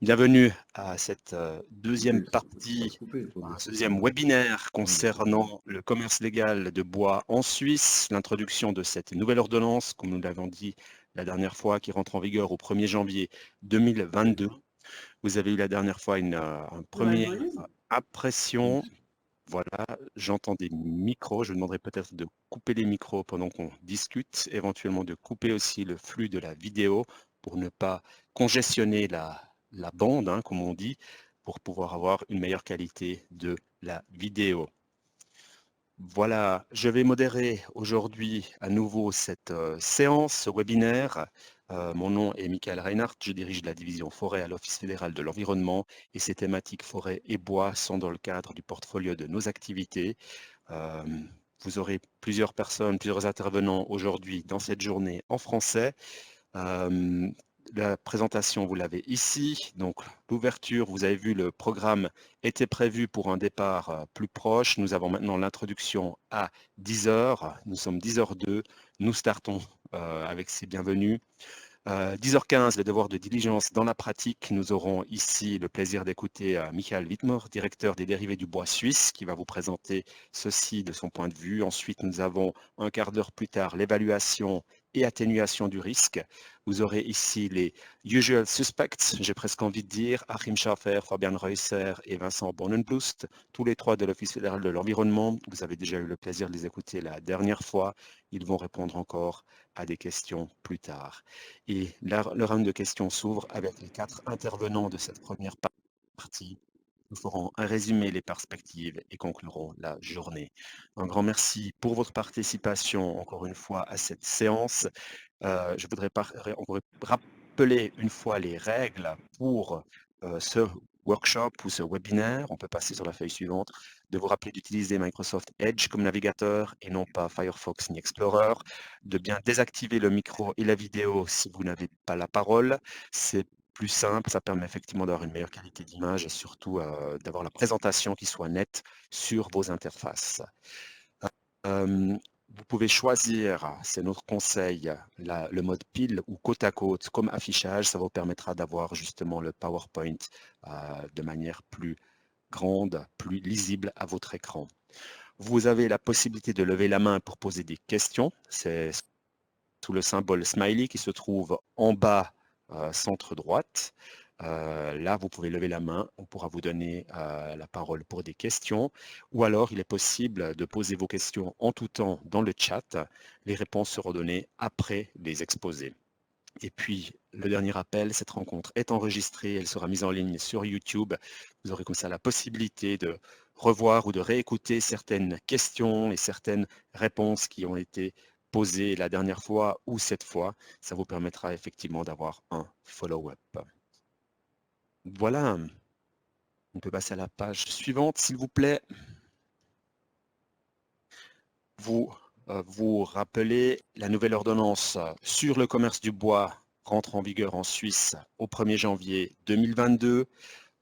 Bienvenue à cette deuxième partie, ce deuxième webinaire concernant le commerce légal de bois en Suisse, l'introduction de cette nouvelle ordonnance, comme nous l'avons dit la dernière fois, qui rentre en vigueur au 1er janvier 2022. Vous avez eu la dernière fois une première impression. Voilà, j'entends des micros. Je vous demanderai peut-être de couper les micros pendant qu'on discute, éventuellement de couper aussi le flux de la vidéo pour ne pas congestionner la bande, hein, comme on dit, pour pouvoir avoir une meilleure qualité de la vidéo. Voilà, je vais modérer aujourd'hui à nouveau cette séance, ce webinaire. Mon nom est Michael Reinhardt, je dirige la division forêt à l'Office fédéral de l'environnement et ces thématiques forêt et bois sont dans le cadre du portfolio de nos activités. Vous aurez plusieurs personnes, plusieurs intervenants aujourd'hui dans cette journée en français. La présentation, vous l'avez ici. Donc, l'ouverture, vous avez vu, le programme était prévu pour un départ plus proche. Nous avons maintenant l'introduction à 10 heures. Nous sommes 10h02. Nous startons avec ces bienvenus. 10h15, le devoir de diligence dans la pratique. Nous aurons ici le plaisir d'écouter Michael Wittmer, directeur des dérivés du bois suisse, qui va vous présenter ceci de son point de vue. Ensuite, nous avons un quart d'heure plus tard l'évaluation et atténuation du risque. Vous aurez ici les usual suspects, j'ai presque envie de dire, Achim Schaffer, Fabian Reusser et Vincent Bonnenblust, tous les trois de l'Office fédéral de l'environnement. Vous avez déjà eu le plaisir de les écouter la dernière fois. Ils vont répondre encore à des questions plus tard. Et le round de questions s'ouvre avec les 4 intervenants de cette première partie. Nous ferons un résumé, les perspectives et conclurons la journée. Un grand merci pour votre participation, encore une fois, à cette séance. Je voudrais rappeler une fois les règles pour ce workshop ou ce webinaire. On peut passer sur la feuille suivante. De vous rappeler d'utiliser Microsoft Edge comme navigateur et non pas Firefox ni Explorer. De bien désactiver le micro et la vidéo si vous n'avez pas la parole. C'est plus simple, ça permet effectivement d'avoir une meilleure qualité d'image et surtout d'avoir la présentation qui soit nette sur vos interfaces. Vous pouvez choisir, c'est notre conseil, le mode pile ou côte à côte comme affichage. Ça vous permettra d'avoir justement le PowerPoint de manière plus grande, plus lisible à votre écran. Vous avez la possibilité de lever la main pour poser des questions. C'est sous le symbole smiley qui se trouve en bas centre droite. Là, vous pouvez lever la main, on pourra vous donner la parole pour des questions, ou alors il est possible de poser vos questions en tout temps dans le chat. Les réponses seront données après les exposés. Et puis, le dernier appel, cette rencontre est enregistrée, elle sera mise en ligne sur YouTube. Vous aurez comme ça la possibilité de revoir ou de réécouter certaines questions et certaines réponses qui ont été posées la dernière fois ou cette fois. Ça vous permettra effectivement d'avoir un follow-up. Voilà, on peut passer à la page suivante, s'il vous plaît. Vous rappelez, la nouvelle ordonnance sur le commerce du bois rentre en vigueur en Suisse au 1er janvier 2022.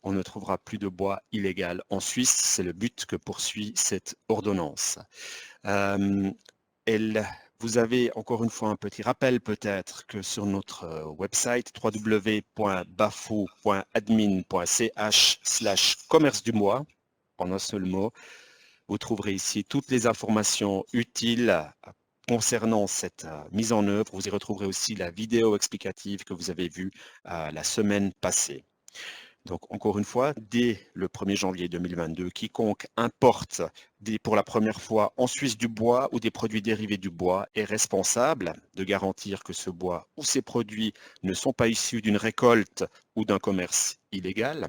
On ne trouvera plus de bois illégal en Suisse. C'est le but que poursuit cette ordonnance. Vous avez encore une fois un petit rappel peut-être que sur notre website www.bafo.admin.ch/commerce du bois, en un seul mot, vous trouverez ici toutes les informations utiles concernant cette mise en œuvre. Vous y retrouverez aussi la vidéo explicative que vous avez vue la semaine passée. Donc, encore une fois, dès le 1er janvier 2022, quiconque importe pour la première fois en Suisse du bois ou des produits dérivés du bois est responsable de garantir que ce bois ou ces produits ne sont pas issus d'une récolte ou d'un commerce illégal.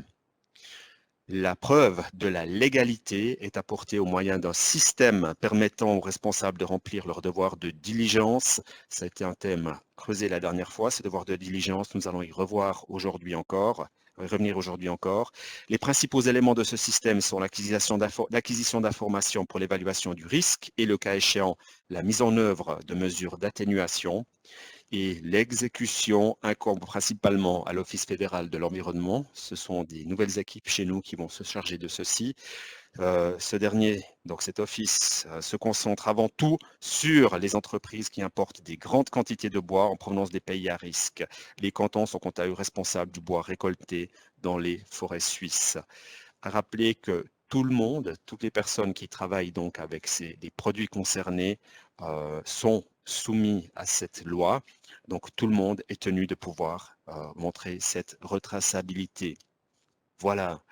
La preuve de la légalité est apportée au moyen d'un système permettant aux responsables de remplir leur devoir de diligence. Ça a été un thème creusé la dernière fois, ce devoir de diligence. Nous allons y revenir aujourd'hui encore. Les principaux éléments de ce système sont l'acquisition d'informations pour l'évaluation du risque et, le cas échéant, la mise en œuvre de mesures d'atténuation. et l'exécution incombe principalement à l'Office fédéral de l'environnement. Ce sont des nouvelles équipes chez nous qui vont se charger de ceci. Ce dernier, donc cet office, se concentre avant tout sur les entreprises qui importent des grandes quantités de bois en provenance des pays à risque. Les cantons sont quant à eux responsables du bois récolté dans les forêts suisses. À rappeler que tout le monde, toutes les personnes qui travaillent donc avec les produits concernés sont soumis à cette loi. Donc tout le monde est tenu de pouvoir montrer cette retraçabilité. Voilà.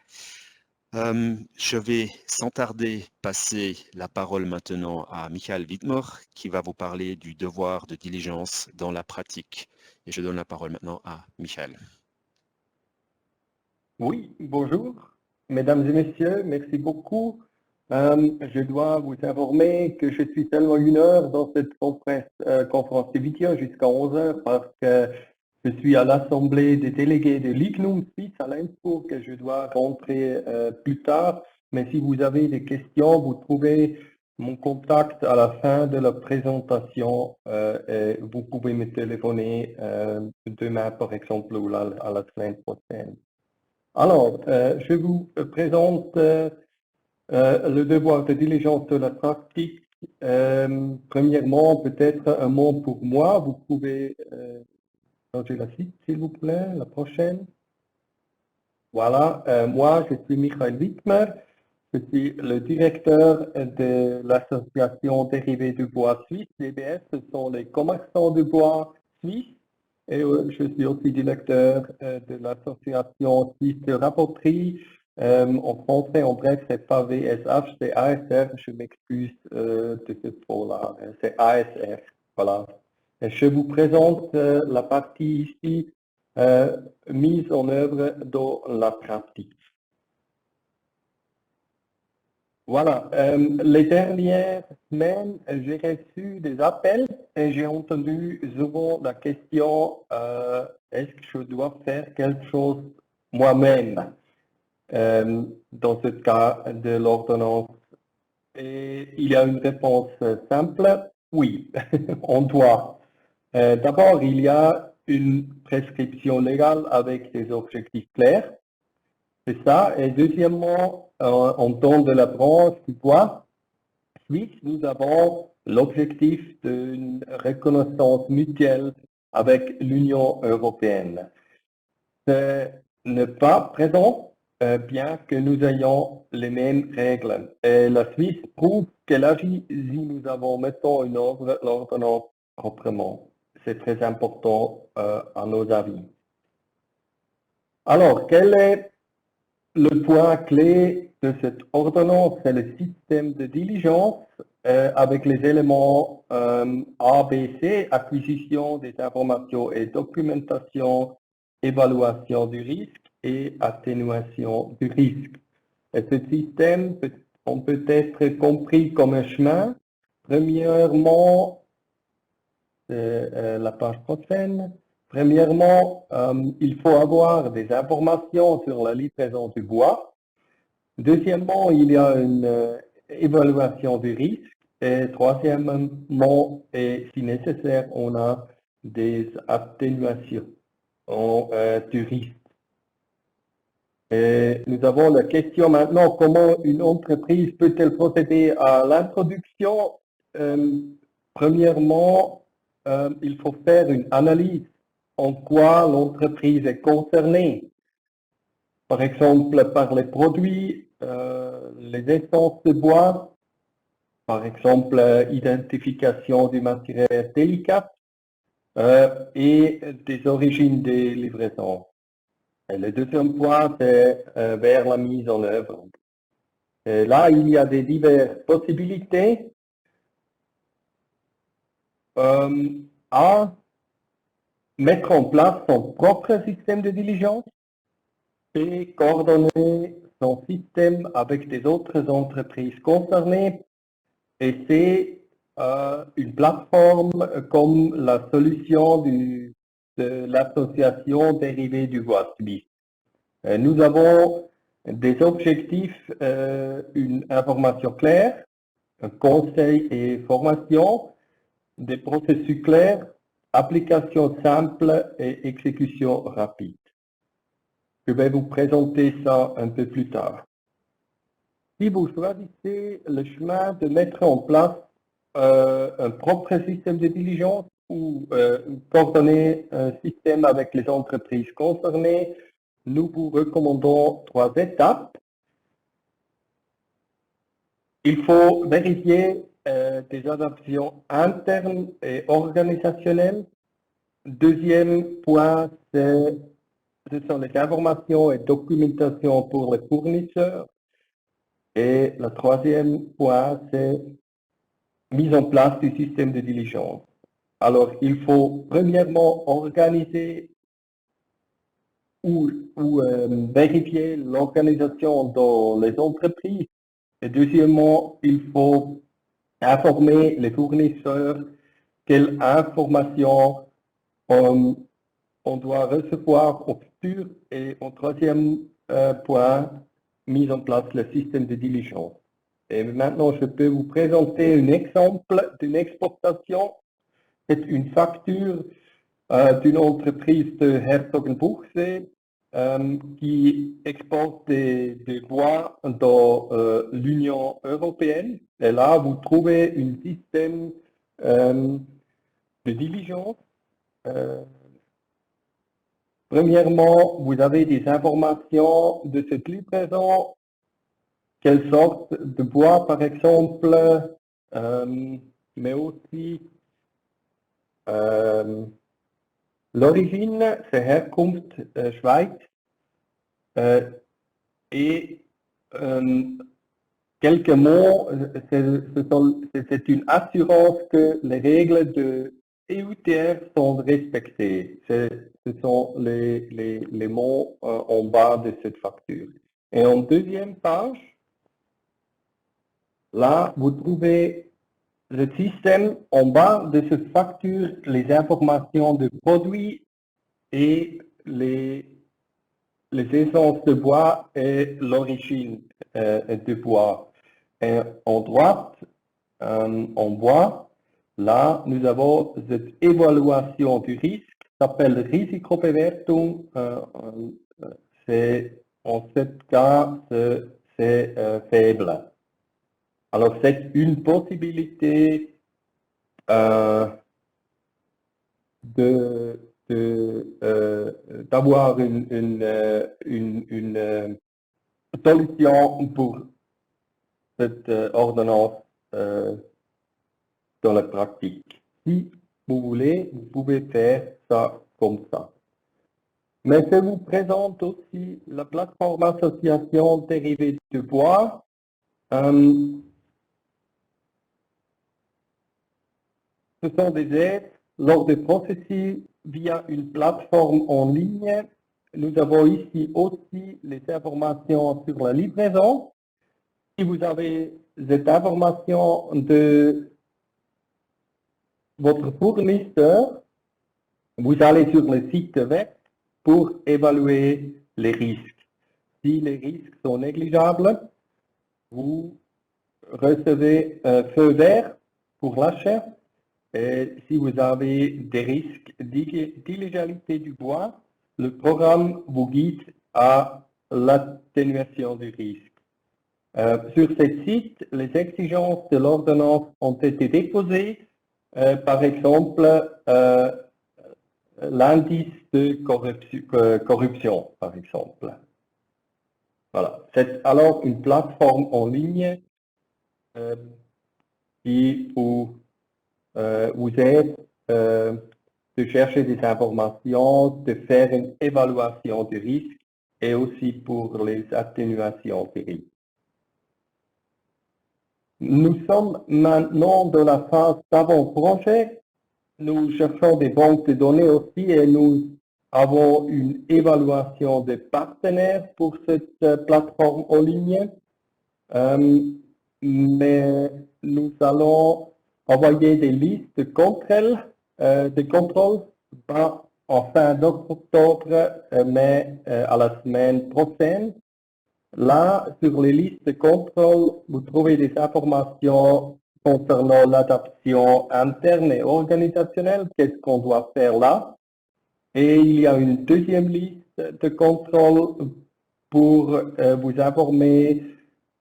Je vais sans tarder passer la parole maintenant à Michael Wittmer qui va vous parler du devoir de diligence dans la pratique. Et je donne la parole maintenant à Michael. Oui, bonjour, mesdames et messieurs, merci beaucoup. Je dois vous informer que je suis seulement 1 heure dans cette conférence de vidéo jusqu'à 11 heures parce que je suis à l'Assemblée des délégués de l'IGNUM Suisse à l'Innsbruck que je dois rentrer plus tard. Mais si vous avez des questions, vous trouvez mon contact à la fin de la présentation et vous pouvez me téléphoner demain par exemple ou à la semaine prochaine. Alors, je vous présente le devoir de diligence de la pratique. Premièrement, peut-être un mot pour moi. Vous pouvez changer la suite, s'il vous plaît, la prochaine. Voilà, moi, je suis Michael Wittmer. Je suis le directeur de l'association dérivée du bois suisse, DBS. Ce sont les commerçants de bois suisses. Et je suis aussi directeur de l'association suisse de rapporterie. En français, en bref, c'est pas VSH, c'est ASR. Je m'excuse de ce mot-là. C'est ASR. Voilà. Et je vous présente la partie ici, mise en œuvre dans la pratique. Voilà, les dernières semaines, j'ai reçu des appels et j'ai entendu souvent la question est-ce que je dois faire quelque chose moi-même dans ce cas de l'ordonnance? Et il y a une réponse simple, oui, on doit. D'abord, il y a une prescription légale avec des objectifs clairs. C'est ça. Et deuxièmement, en temps de la branche du bois suisse, nous avons l'objectif d'une reconnaissance mutuelle avec l'Union européenne. Ce n'est pas présent, bien que nous ayons les mêmes règles. Et la Suisse prouve qu'elle agit si nous avons mettons en œuvre l'ordonnance proprement. C'est très important à nos avis. Alors, quel est le point clé de cette ordonnance? C'est le système de diligence avec les éléments A, B, C, acquisition des informations et documentation, évaluation du risque et atténuation du risque. Et ce système peut être compris comme un chemin. Premièrement, la page prochaine. Premièrement, il faut avoir des informations sur la livraison du bois. Deuxièmement, il y a une évaluation du risque. Et troisièmement, et si nécessaire, on a des atténuations du risque. Et nous avons la question maintenant, comment une entreprise peut-elle procéder à l'introduction? Premièrement, il faut faire une analyse en quoi l'entreprise est concernée. Par exemple, par les produits, les essences de bois, par exemple, identification du matériel délicat et des origines des livraisons. Et le deuxième point, c'est vers la mise en œuvre. Et là, il y a des diverses possibilités. À mettre en place son propre système de diligence et coordonner son système avec des autres entreprises concernées. Et c'est une plateforme comme la solution de l'association dérivée du bois suisse. Nous avons des objectifs, une information claire, un conseil et formation, des processus clairs application simple et exécution rapide. Je vais vous présenter ça un peu plus tard. Si vous choisissez le chemin de mettre en place un propre système de diligence ou coordonner un système avec les entreprises concernées, nous vous recommandons 3 étapes. Il faut vérifier des adaptations internes et organisationnelles. Deuxième point, ce sont les informations et documentations pour les fournisseurs. Et le troisième point, c'est mise en place du système de diligence. Alors, il faut premièrement organiser ou vérifier l'organisation dans les entreprises. Et deuxièmement, il faut informer les fournisseurs quelles informations on doit recevoir au futur. Et en troisième point, mise en place le système de diligence. Et maintenant, je peux vous présenter un exemple d'une exportation. C'est une facture d'une entreprise de Herzogenbuchsee qui exporte des bois dans l'Union européenne. Et là, vous trouvez un système de diligence. Premièrement, vous avez des informations de cette livraison, quelle sorte de bois par exemple, mais aussi l'origine, c'est Herkunft Schweiz, et quelques mots, c'est une assurance que les règles de EUTR sont respectées. Ce sont les mots en bas de cette facture. Et en deuxième page, là, vous trouvez le système en bas de cette facture, les informations de produits et les essences de bois et l'origine de bois. Et en droite, en bois, là, nous avons cette évaluation du risque, s'appelle Risikobewertung. En ce cas, c'est faible. Alors, c'est une possibilité d'avoir une solution pour cette ordonnance dans la pratique. Si vous voulez, vous pouvez faire ça comme ça. Mais je vous présente aussi la plateforme association dérivée de bois. Ce sont des aides lors des processus via une plateforme en ligne. Nous avons ici aussi les informations sur la livraison. Si vous avez cette information de votre fournisseur, vous allez sur le site web pour évaluer les risques. Si les risques sont négligeables, vous recevez un feu vert pour l'achat. Et si vous avez des risques d'illégalité du bois, le programme vous guide à l'atténuation du risque. Sur ce site, les exigences de l'ordonnance ont été déposées, par exemple, l'indice de corruption, par exemple. Voilà. C'est alors une plateforme en ligne qui vous aide de chercher des informations, de faire une évaluation du risque et aussi pour les atténuations du risque. Nous sommes maintenant dans la phase d'avant-projet. Nous cherchons des banques de données aussi et nous avons une évaluation des partenaires pour cette plateforme en ligne. Mais nous allons envoyer des listes de contrôles, pas en fin d'octobre, mais à la semaine prochaine. Là, sur les listes de contrôle, vous trouvez des informations concernant l'adaptation interne et organisationnelle, qu'est-ce qu'on doit faire là? Et il y a une deuxième liste de contrôles pour vous informer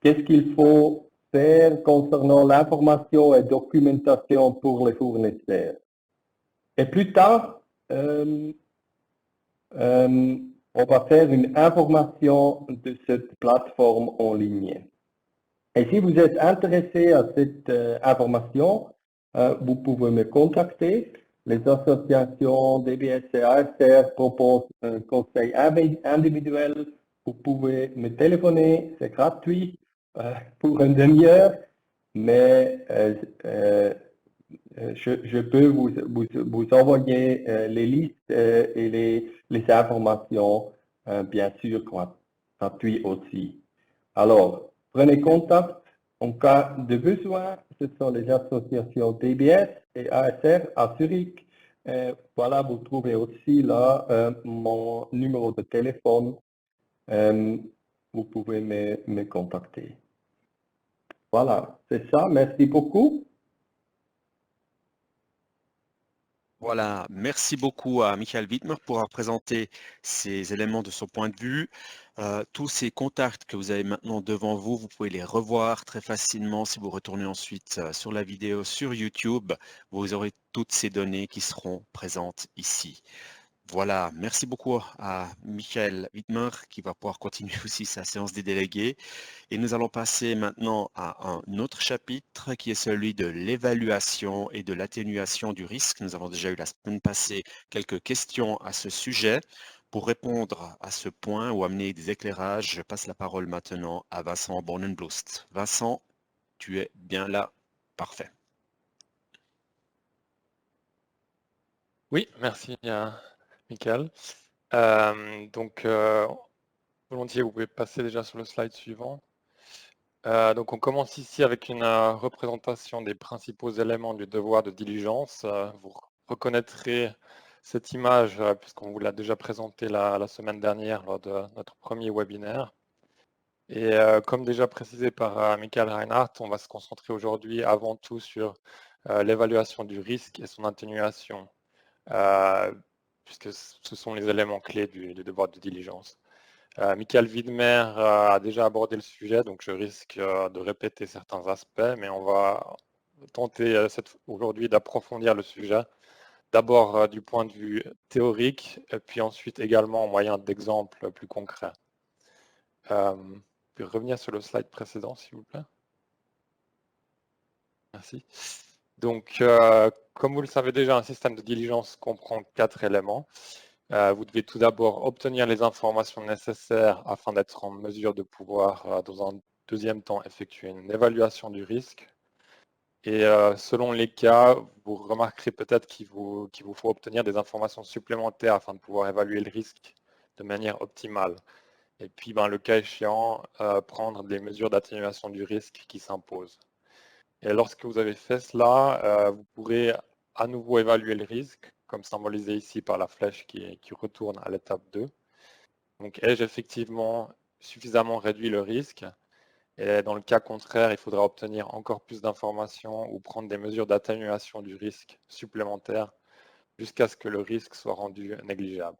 qu'est-ce qu'il faut faire concernant l'information et documentation pour les fournisseurs. Et plus tard, on va faire une information de cette plateforme en ligne. Et si vous êtes intéressé à cette information, vous pouvez me contacter. Les associations DBS et ASR proposent un conseil individuel. Vous pouvez me téléphoner, c'est gratuit pour une demi-heure, mais je peux vous envoyer les listes et les informations, bien sûr, gratuit aussi. Alors, prenez contact en cas de besoin. Ce sont les associations DBS et ASR à Zurich. Voilà, vous trouvez aussi là mon numéro de téléphone. Vous pouvez me contacter. Voilà, c'est ça. Merci beaucoup. Voilà, merci beaucoup à Michael Wittmer pour avoir présenté ces éléments de son point de vue. Tous ces contacts que vous avez maintenant devant vous, vous pouvez les revoir très facilement si vous retournez ensuite sur la vidéo sur YouTube. Vous aurez toutes ces données qui seront présentes ici. Voilà, merci beaucoup à Michael Wittmer qui va pouvoir continuer aussi sa séance des délégués. Et nous allons passer maintenant à un autre chapitre qui est celui de l'évaluation et de l'atténuation du risque. Nous avons déjà eu la semaine passée quelques questions à ce sujet. Pour répondre à ce point ou amener des éclairages, je passe la parole maintenant à Vincent Bornenblust. Vincent, tu es bien là. Parfait. Oui, merci Michael. Volontiers, vous pouvez passer déjà sur le slide suivant. Donc on commence ici avec une représentation des principaux éléments du devoir de diligence. Vous reconnaîtrez cette image puisqu'on vous l'a déjà présentée la semaine dernière lors de notre premier webinaire. Et comme déjà précisé par Michael Reinhardt, on va se concentrer aujourd'hui avant tout sur l'évaluation du risque et son atténuation, puisque ce sont les éléments clés du devoir de diligence. Michael Widmer a déjà abordé le sujet, donc je risque de répéter certains aspects, mais on va tenter aujourd'hui d'approfondir le sujet, d'abord du point de vue théorique, et puis ensuite également en moyen d'exemples plus concrets. Vous pouvez revenir sur le slide précédent, s'il vous plaît. Merci. Donc, comme vous le savez déjà, un système de diligence comprend 4 éléments. Vous devez tout d'abord obtenir les informations nécessaires afin d'être en mesure de pouvoir, dans un deuxième temps, effectuer une évaluation du risque. Et selon les cas, vous remarquerez peut-être qu'il vous faut obtenir des informations supplémentaires afin de pouvoir évaluer le risque de manière optimale. Et puis, le cas échéant, prendre des mesures d'atténuation du risque qui s'imposent. Et lorsque vous avez fait cela, vous pourrez à nouveau évaluer le risque, comme symbolisé ici par la flèche qui retourne à l'étape 2. Donc, ai-je effectivement suffisamment réduit le risque? Et dans le cas contraire, il faudra obtenir encore plus d'informations ou prendre des mesures d'atténuation du risque supplémentaires jusqu'à ce que le risque soit rendu négligeable.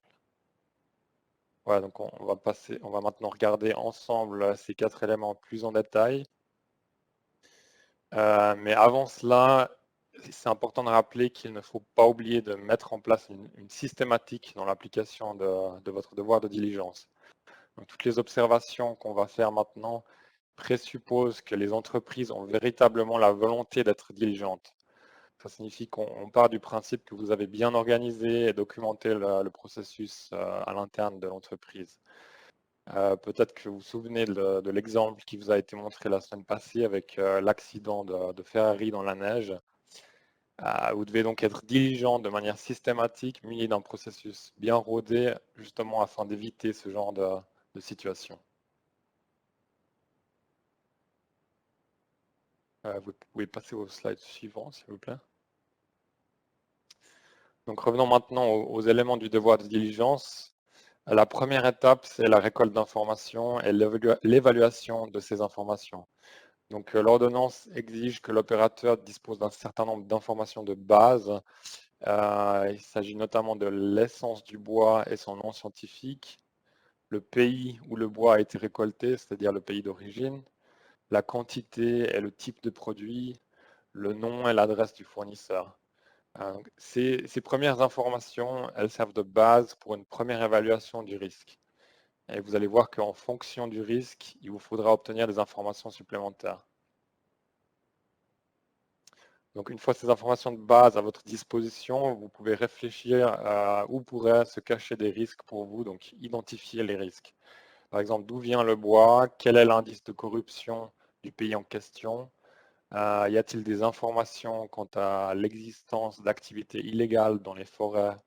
Voilà, donc on va maintenant regarder ensemble ces 4 éléments plus en détail. Mais avant cela, c'est important de rappeler qu'il ne faut pas oublier de mettre en place une systématique dans l'application de votre devoir de diligence. Donc, toutes les observations qu'on va faire maintenant présupposent que les entreprises ont véritablement la volonté d'être diligentes. Ça signifie qu'on part du principe que vous avez bien organisé et documenté le processus à l'interne de l'entreprise. Peut-être que vous vous souvenez de l'exemple qui vous a été montré la semaine passée avec l'accident de Ferrari dans la neige. Vous devez donc être diligent de manière systématique, muni d'un processus bien rodé, justement afin d'éviter ce genre de situation. Vous pouvez passer au slide suivant, s'il vous plaît. Donc revenons maintenant aux éléments du devoir de diligence. La première étape, c'est la récolte d'informations et l'évaluation de ces informations. Donc l'ordonnance exige que l'opérateur dispose d'un certain nombre d'informations de base. Il s'agit notamment de l'essence du bois et son nom scientifique, le pays où le bois a été récolté, c'est-à-dire le pays d'origine, la quantité et le type de produit, le nom et l'adresse du fournisseur. Donc, ces premières informations, elles servent de base pour une première évaluation du risque. Et vous allez voir qu'en fonction du risque, il vous faudra obtenir des informations supplémentaires. Donc une fois ces informations de base à votre disposition, vous pouvez réfléchir à où pourraient se cacher des risques pour vous, donc identifier les risques. Par exemple, d'où vient le bois, quel est l'indice de corruption du pays en question, y a-t-il des informations quant à l'existence d'activités illégales dans les forêts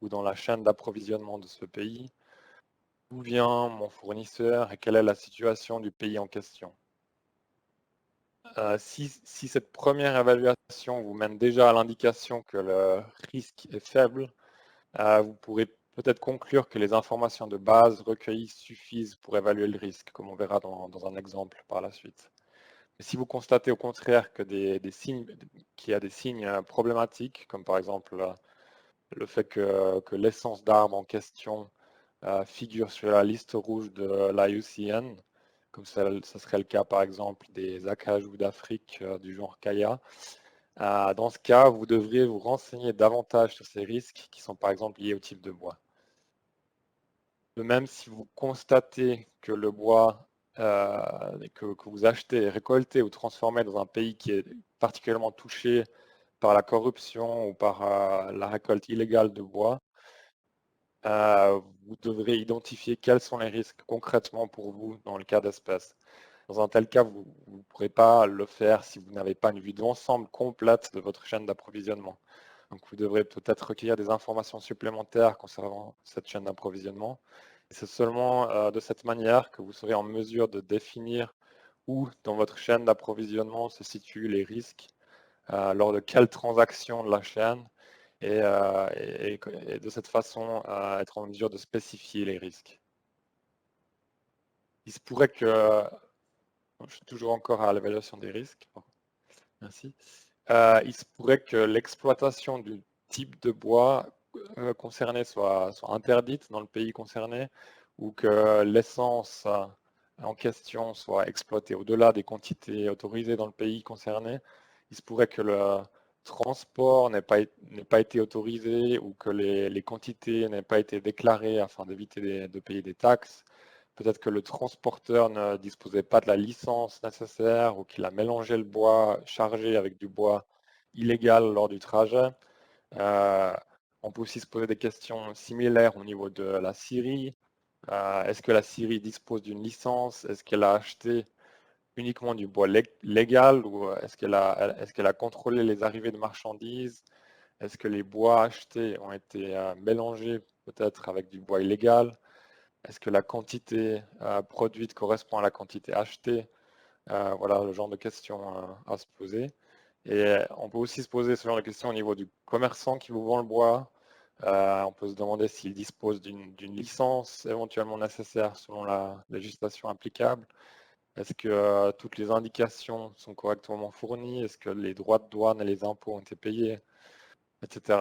ou dans la chaîne d'approvisionnement de ce pays, d'où vient mon fournisseur et quelle est la situation du pays en question. Si cette première évaluation vous mène déjà à l'indication que le risque est faible, vous pourrez peut-être conclure que les informations de base recueillies suffisent pour évaluer le risque, comme on verra dans un exemple par la suite. Mais si vous constatez au contraire que qu'il y a des signes problématiques, comme par exemple le fait que l'essence d'armes en question figure sur la liste rouge de l'IUCN, comme ça serait le cas par exemple des acajou d'Afrique du genre Kaya. Dans ce cas, vous devriez vous renseigner davantage sur ces risques qui sont par exemple liés au type de bois. De même, si vous constatez que le bois que vous achetez, récolté ou transformé dans un pays qui est particulièrement touché par la corruption ou par la récolte illégale de bois, vous devrez identifier quels sont les risques concrètement pour vous dans le cas d'espèce. Dans un tel cas, vous ne pourrez pas le faire si vous n'avez pas une vue d'ensemble complète de votre chaîne d'approvisionnement. Donc vous devrez peut-être recueillir des informations supplémentaires concernant cette chaîne d'approvisionnement. C'est seulement de cette manière que vous serez en mesure de définir où dans votre chaîne d'approvisionnement se situent les risques, lors de quelles transactions de la chaîne, et de cette façon être en mesure de spécifier les risques. Il se pourrait que, je suis toujours encore à l'évaluation des risques, merci. Il se pourrait que l'exploitation du type de bois concerné soit interdite dans le pays concerné, ou que l'essence en question soit exploitée au-delà des quantités autorisées dans le pays concerné. Il se pourrait que le transport n'ait pas été autorisé, ou que les quantités n'aient pas été déclarées afin d'éviter de payer des taxes. Peut-être que le transporteur ne disposait pas de la licence nécessaire, ou qu'il a mélangé le bois chargé avec du bois illégal lors du trajet. On peut aussi se poser des questions similaires au niveau de la scierie. Est-ce que la scierie dispose d'une licence? Est-ce qu'elle a acheté uniquement du bois légal, ou est-ce qu'elle a contrôlé les arrivées de marchandises? Est-ce que les bois achetés ont été mélangés peut-être avec du bois illégal? Est-ce que la quantité produite correspond à la quantité achetée? Voilà le genre de questions à se poser. Et on peut aussi se poser ce genre de questions au niveau du commerçant qui vous vend le bois. On peut se demander s'il dispose d'une licence éventuellement nécessaire selon la législation applicable. Est-ce que toutes les indications sont correctement fournies? Est-ce que les droits de douane et les impôts ont été payés, etc.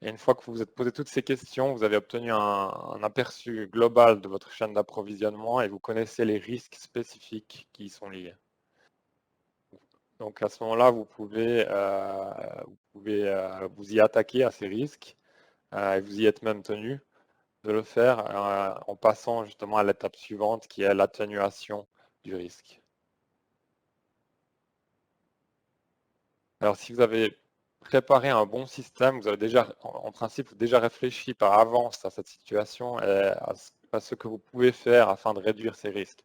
Et une fois que vous vous êtes posé toutes ces questions, vous avez obtenu un aperçu global de votre chaîne d'approvisionnement et vous connaissez les risques spécifiques qui y sont liés. Donc à ce moment-là, vous pouvez vous y attaquer à ces risques, et vous y êtes même tenu de le faire en passant justement à l'étape suivante qui est l'atténuation du risque. Alors si vous avez préparé un bon système, vous avez déjà, en principe, déjà réfléchi par avance à cette situation et à ce que vous pouvez faire afin de réduire ces risques.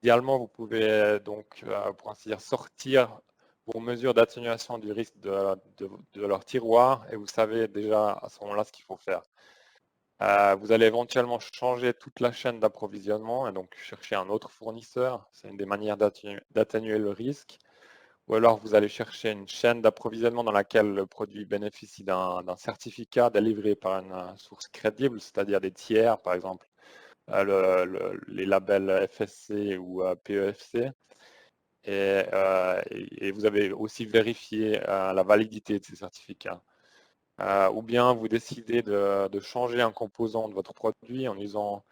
Idéalement, vous pouvez donc, pour ainsi dire, sortir vos mesures d'atténuation du risque de leur tiroir, et vous savez déjà à ce moment-là ce qu'il faut faire. Vous allez éventuellement changer toute la chaîne d'approvisionnement et donc chercher un autre fournisseur. C'est une des manières d'atténuer le risque. Ou alors vous allez chercher une chaîne d'approvisionnement dans laquelle le produit bénéficie d'un certificat délivré par une source crédible, c'est-à-dire des tiers, par exemple les labels FSC ou PEFC. et vous avez aussi vérifié la validité de ces certificats. Ou bien vous décidez de changer un composant de votre produit en usant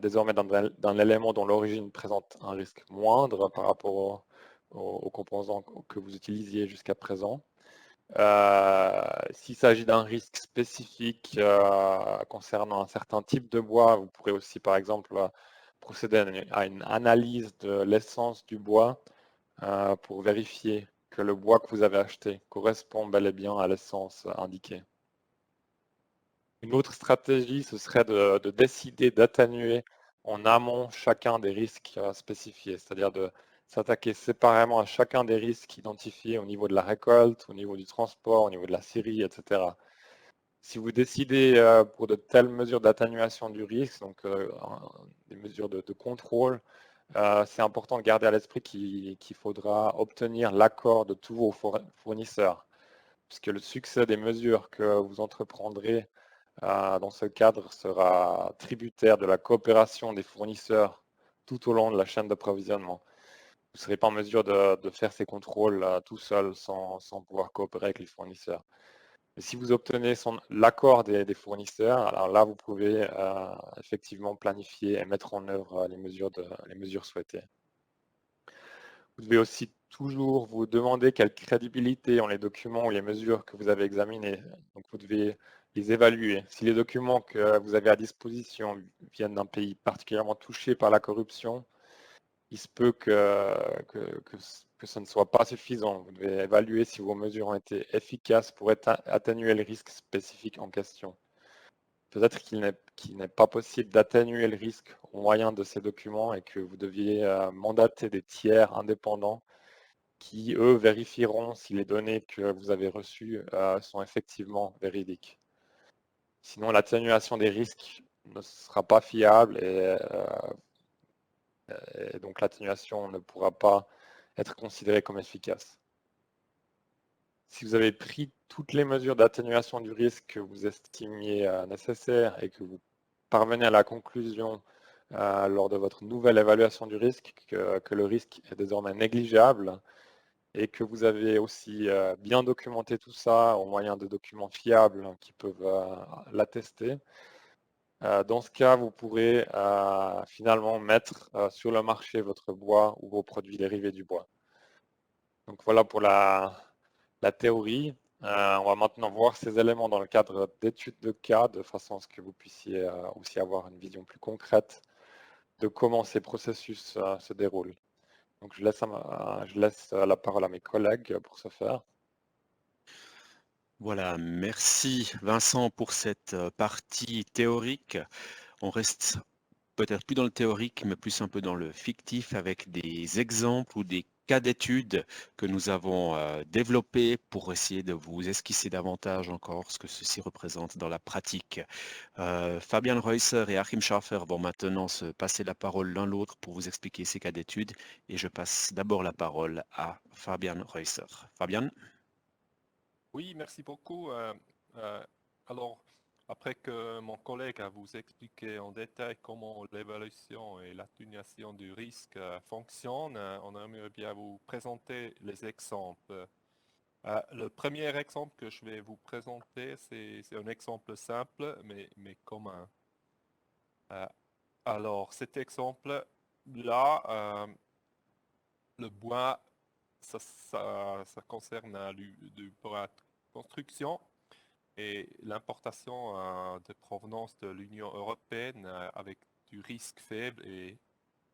désormais d'un élément dont l'origine présente un risque moindre par rapport aux composants que vous utilisiez jusqu'à présent. S'il s'agit d'un risque spécifique concernant un certain type de bois, vous pourrez aussi par exemple procéder à une analyse de l'essence du bois pour vérifier que le bois que vous avez acheté correspond bel et bien à l'essence indiquée. Une autre stratégie, ce serait de décider d'atténuer en amont chacun des risques spécifiés, c'est-à-dire de s'attaquer séparément à chacun des risques identifiés au niveau de la récolte, au niveau du transport, au niveau de la scierie, etc. Si vous décidez pour de telles mesures d'atténuation du risque, donc des mesures de contrôle, c'est important de garder à l'esprit qu'il faudra obtenir l'accord de tous vos fournisseurs, puisque le succès des mesures que vous entreprendrez dans ce cadre sera tributaire de la coopération des fournisseurs tout au long de la chaîne d'approvisionnement. Vous ne serez pas en mesure de faire ces contrôles tout seul sans pouvoir coopérer avec les fournisseurs. Et si vous obtenez l'accord des fournisseurs, alors là, vous pouvez effectivement planifier et mettre en œuvre les mesures souhaitées. Vous devez aussi toujours vous demander quelle crédibilité ont les documents ou les mesures que vous avez examinés. Donc vous devez les évaluer. Si les documents que vous avez à disposition viennent d'un pays particulièrement touché par la corruption, il se peut que ce ne soit pas suffisant. Vous devez évaluer si vos mesures ont été efficaces pour atténuer le risque spécifique en question. Peut-être qu'il n'est pas possible d'atténuer le risque au moyen de ces documents et que vous deviez mandater des tiers indépendants qui, eux, vérifieront si les données que vous avez reçues sont effectivement véridiques. Sinon, l'atténuation des risques ne sera pas fiable et donc l'atténuation ne pourra pas être considérée comme efficace. Si vous avez pris toutes les mesures d'atténuation du risque que vous estimiez nécessaires et que vous parvenez à la conclusion lors de votre nouvelle évaluation du risque que le risque est désormais négligeable et que vous avez aussi bien documenté tout ça au moyen de documents fiables qui peuvent l'attester, dans ce cas, vous pourrez finalement mettre sur le marché votre bois ou vos produits dérivés du bois. Donc voilà pour la théorie. On va maintenant voir ces éléments dans le cadre d'études de cas, de façon à ce que vous puissiez aussi avoir une vision plus concrète de comment ces processus se déroulent. Donc je laisse la parole à mes collègues pour ce faire. Voilà, merci Vincent pour cette partie théorique. On reste peut-être plus dans le théorique, mais plus un peu dans le fictif avec des exemples ou des cas d'études que nous avons développés pour essayer de vous esquisser davantage encore ce que ceci représente dans la pratique. Fabian Reusser et Achim Schaffer vont maintenant se passer la parole l'un l'autre pour vous expliquer ces cas d'études et je passe d'abord la parole à Fabian Reusser. Fabian? Oui, merci beaucoup. Alors, après que mon collègue a vous expliqué en détail comment l'évaluation et l'atténuation du risque fonctionnent, on aimerait bien vous présenter les exemples. Le premier exemple que je vais vous présenter, c'est un exemple simple, mais commun. Alors, cet exemple-là, le bois, ça concerne du bois de construction et l'importation de provenance de l'Union européenne avec du risque faible et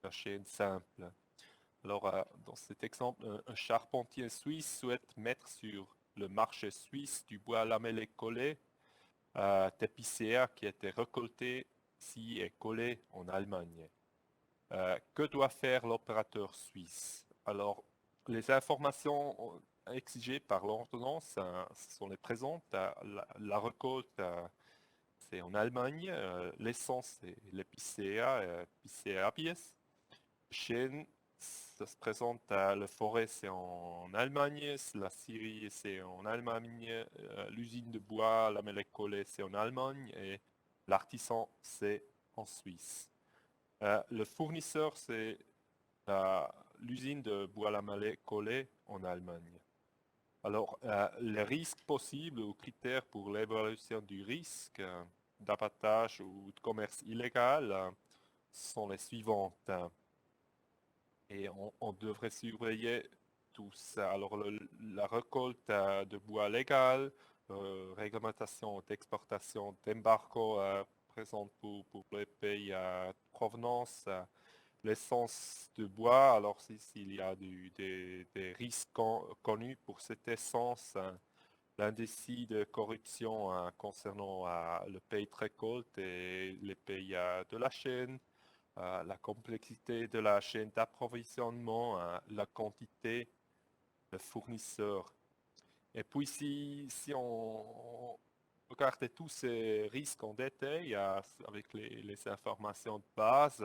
la chaîne simple. Alors, dans cet exemple, un charpentier suisse souhaite mettre sur le marché suisse du bois lamellé collé d'épicéa qui a été récolté ici et collé en Allemagne. Que doit faire l'opérateur suisse? Alors, les informations exigées par l'ordonnance sont les présentes. La récolte, c'est en Allemagne. L'essence, c'est l'épicéa, Epicea apies. Chêne, ça se présente à la forêt, c'est en Allemagne. La scierie, c'est en Allemagne. L'usine de bois, la collée, c'est en Allemagne. Et l'artisan, c'est en Suisse. Le fournisseur, c'est l'usine de Bois-la-Mallet-Collet en Allemagne. Alors, les risques possibles ou critères pour l'évaluation du risque d'abattage ou de commerce illégal sont les suivantes. Et on devrait surveiller tout ça. Alors, la récolte de bois légal, réglementation d'exportation, d'embargo présente pour les pays de provenance, l'essence de bois. Alors, s'il y a des risques connus pour cette essence, l'indice de corruption concernant le pays de récolte et les pays de la chaîne, la complexité de la chaîne d'approvisionnement, la quantité de fournisseurs. Et puis si on regarde tous ces risques en détail avec les informations de base,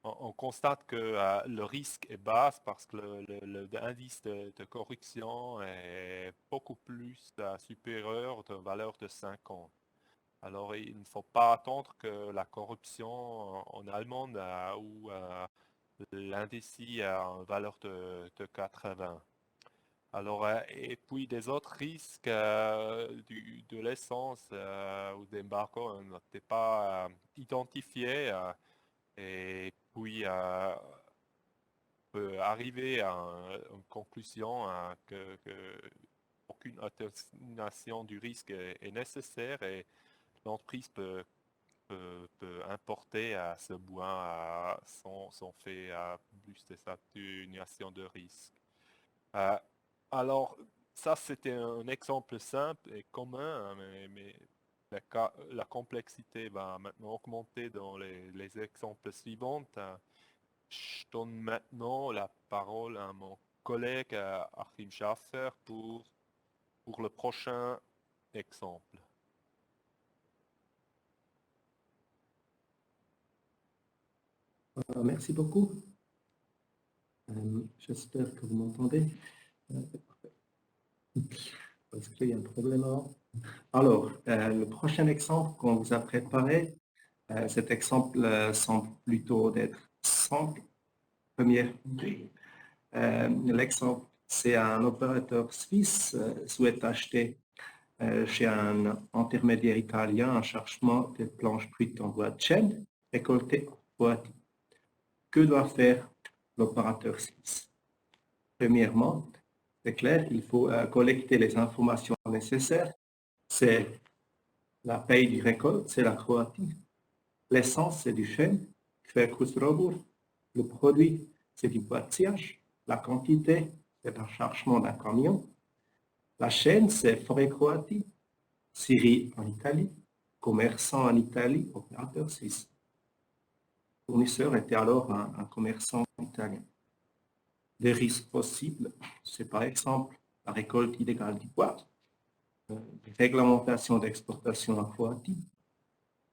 on constate que le risque est bas parce que l'indice de corruption est beaucoup plus supérieur de valeur de 50. Alors, il ne faut pas attendre que la corruption en Allemagne ou l'indice a une valeur de 80. Alors, et puis des autres risques de l'essence ou d'embargo n'étaient pas identifiés. Et puis, peut arriver à une conclusion que aucune atténuation du risque est nécessaire et l'entreprise peut importer ce bois sans faire plus de atténuation de risque. Alors, ça, c'était un exemple simple et commun, mais la complexité va maintenant augmenter dans les exemples suivants. Je donne maintenant la parole à mon collègue Achim Schaffer pour le prochain exemple. Merci beaucoup. J'espère que vous m'entendez. Parce qu'il y a un problème avant. Alors, le prochain exemple qu'on vous a préparé, cet exemple semble plutôt d'être simple. Première idée. L'exemple, c'est un opérateur suisse souhaite acheter chez un intermédiaire italien un chargement de planches brutes en bois de chêne récolté en Croatie. Que doit faire l'opérateur suisse? Premièrement, c'est clair, il faut collecter les informations nécessaires. C'est la paye du récolte, c'est la Croatie. L'essence, c'est du chêne. Le produit, c'est du bois de cierge. La quantité, c'est un chargement d'un camion. La chaîne, c'est Forêt Croatie. Syrie en Italie. Commerçant en Italie, opérateur suisse. Le fournisseur était alors un commerçant italien. Des risques possibles, c'est par exemple la récolte illégale du bois, réglementation d'exportation en Croatie,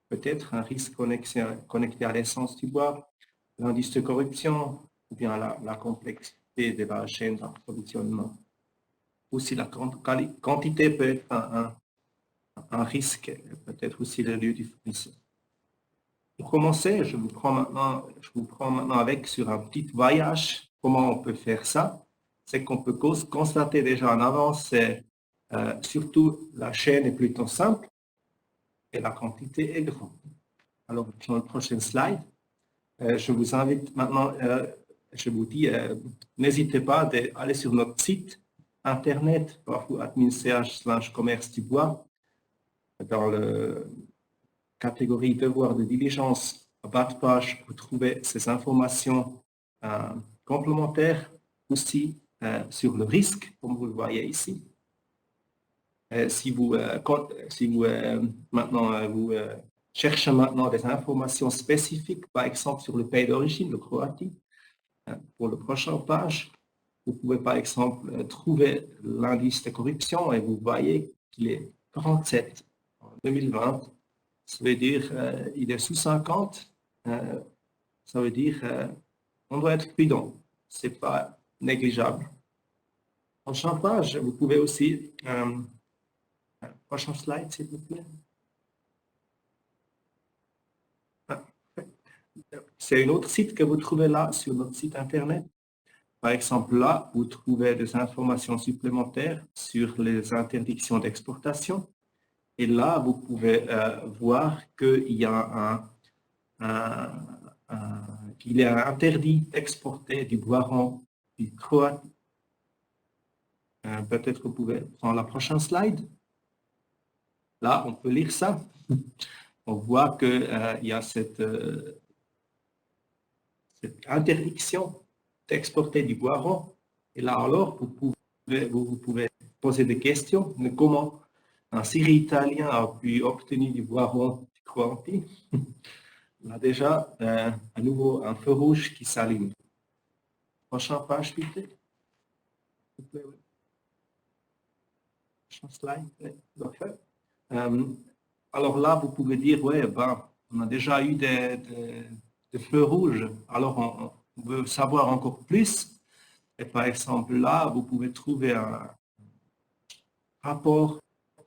peut-être un risque connecté à l'essence du bois, l'indice de corruption, ou bien la complexité de la chaîne d'approvisionnement. Aussi la quantité peut être un risque, peut-être aussi le lieu du fournisseur. Pour commencer, je vous prends maintenant avec sur un petit voyage. Comment on peut faire ça? C'est qu'on peut constater déjà en avance, surtout la chaîne est plutôt simple et la quantité est grande. Alors, dans le prochain slide, je vous invite maintenant, je vous dis, n'hésitez pas à aller sur notre site internet, admin.ch/commerce du bois, dans la catégorie devoir de diligence, à bas de page, vous trouvez ces informations complémentaires aussi sur le risque, comme vous le voyez ici. Si vous cherchez maintenant des informations spécifiques, par exemple sur le pays d'origine, le Croatie, pour le prochain page, vous pouvez par exemple trouver l'indice de corruption et vous voyez qu'il est 47 en 2020. Ça veut dire il est sous 50. Ça veut dire on doit être prudent. Ce n'est pas négligeable. Prochaine page, vous pouvez aussi... prochain slide, s'il vous plaît. C'est un autre site que vous trouvez là sur notre site internet. Par exemple, là, vous trouvez des informations supplémentaires sur les interdictions d'exportation. Et là, vous pouvez voir qu'il y a qu'il est interdit d'exporter du bois rond du Croatie. Peut-être que vous pouvez prendre la prochaine slide. Là, on peut lire ça. On voit qu'il y a cette interdiction d'exporter du bois rond. Et là, alors, vous pouvez poser des questions. Mais comment un scierie italien a pu obtenir du bois rond du Croatie? On a déjà à nouveau un feu rouge qui s'allume. Prochaine page, s'il vous plaît. Prochain slide. Parfait. Alors là, vous pouvez dire, ouais, ben, on a déjà eu des feux rouges, alors on veut savoir encore plus. Et par exemple, là, vous pouvez trouver un rapport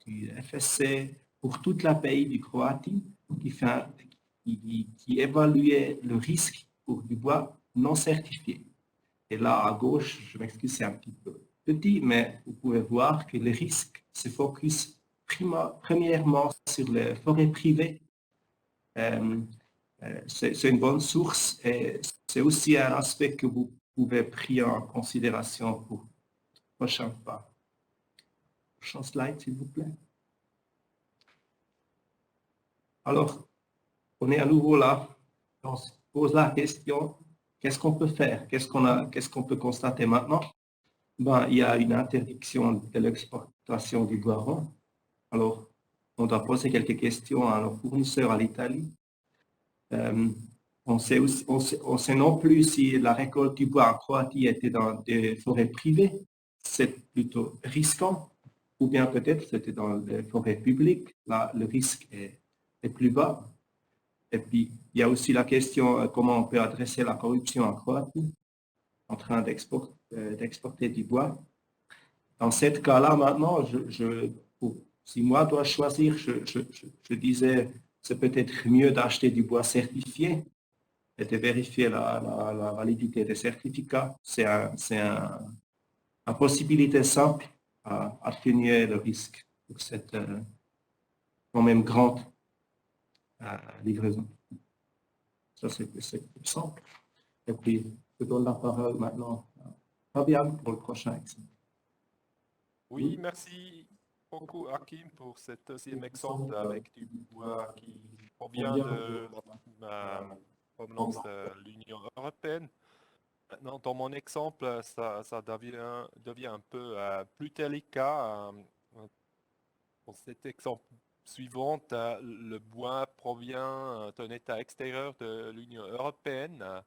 du FSC pour toute la pays du Croatie qui évaluait le risque pour du bois non certifié. Et là, à gauche, je m'excuse, c'est un petit peu petit, mais vous pouvez voir que les risques se focusent premièrement sur les forêts privées. C'est une bonne source et c'est aussi un aspect que vous pouvez prendre en considération pour le prochain pas. Prochain slide, s'il vous plaît. Alors, on est à nouveau là. On se pose la question, qu'est-ce qu'on peut faire? Qu'est-ce qu'on peut constater maintenant? Ben, il y a une interdiction de l'exportation du bois rond. Alors, on doit poser quelques questions à nos fournisseurs à l'Italie. On sait non plus si la récolte du bois en Croatie était dans des forêts privées. C'est plutôt risquant. Ou bien peut-être c'était dans des forêts publiques. Là, le risque est plus bas. Et puis, il y a aussi la question comment on peut adresser la corruption en Croatie en train d'exporter du bois. Dans ce cas-là, maintenant, si moi dois choisir, je disais, c'est peut-être mieux d'acheter du bois certifié et de vérifier la validité des certificats. C'est une possibilité simple à atténuer le risque pour cette quand même grande livraison. Ça, c'est plus simple. Et puis, je donne la parole maintenant à Fabian pour le prochain exemple. Oui, merci beaucoup Hakim pour cet deuxième exemple avec du bois qui provient de la provenance de l'Union européenne. Maintenant, dans mon exemple, ça devient un peu plus délicat. Pour cet exemple suivant, le bois provient d'un État extérieur de l'Union européenne.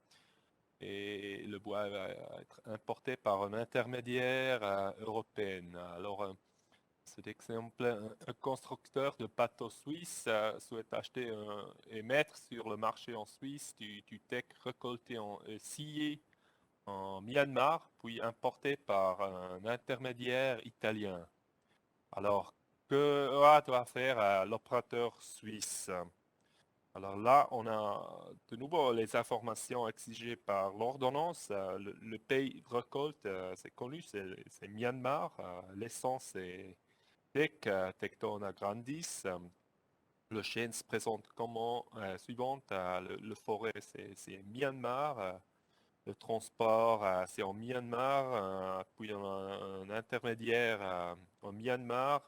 Et le bois va être importé par un intermédiaire européen. Alors, cet exemple, un constructeur de bateaux suisse souhaite acheter et mettre sur le marché en Suisse du teck récolté scié en Myanmar, puis importé par un intermédiaire italien. Alors, que doit faire l'opérateur suisse? Alors là, on a de nouveau les informations exigées par l'ordonnance. Le pays de récolte, c'est connu, c'est Myanmar. L'essence est teck, Tectona grandis. Le chêne se présente comment suivante. Le forêt, c'est Myanmar. Le transport, c'est en Myanmar. Puis on a un intermédiaire en Myanmar.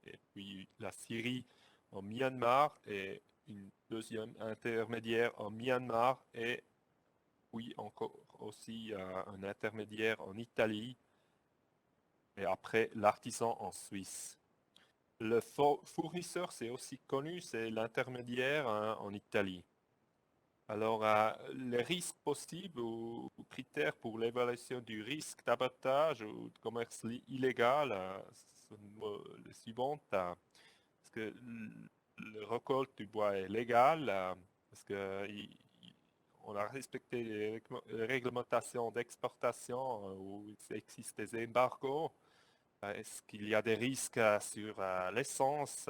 Et puis la Syrie en Myanmar. Et une deuxième intermédiaire en Myanmar et puis encore aussi un intermédiaire en Italie et après l'artisan en Suisse. Le fournisseur, c'est aussi connu, c'est l'intermédiaire en Italie. Alors, les risques possibles ou critères pour l'évaluation du risque d'abattage ou de commerce illégal sont les suivants. Est-ce que le récolte du bois est légal? Est-ce qu'on a respecté les réglementations d'exportation où il existe des embargos? Est-ce qu'il y a des risques sur l'essence?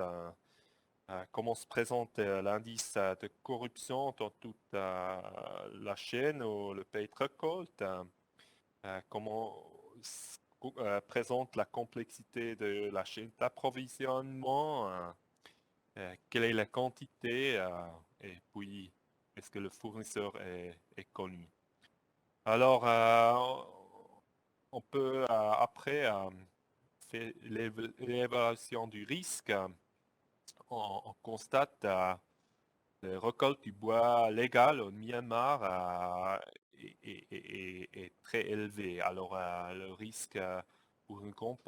Comment se présente l'indice de corruption dans toute la chaîne ou le pays de récolte? comment présente la complexité de la chaîne d'approvisionnement, quelle est la quantité et puis est-ce que le fournisseur est connu. Alors, on peut après faire l'évaluation du risque. On constate la récolte du bois légal au Myanmar est très élevé. Alors, le risque pour une grande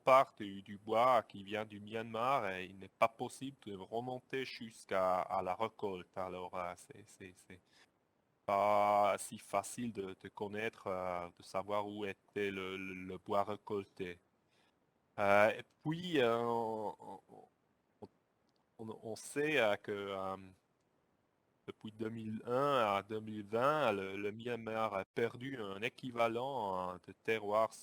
part du bois qui vient du Myanmar, il n'est pas possible de remonter jusqu'à la récolte. Alors, c'est pas si facile de connaître, de savoir où était le bois récolté. Et puis, on sait que depuis 2001 à 2020, le Myanmar a perdu un équivalent de terroirs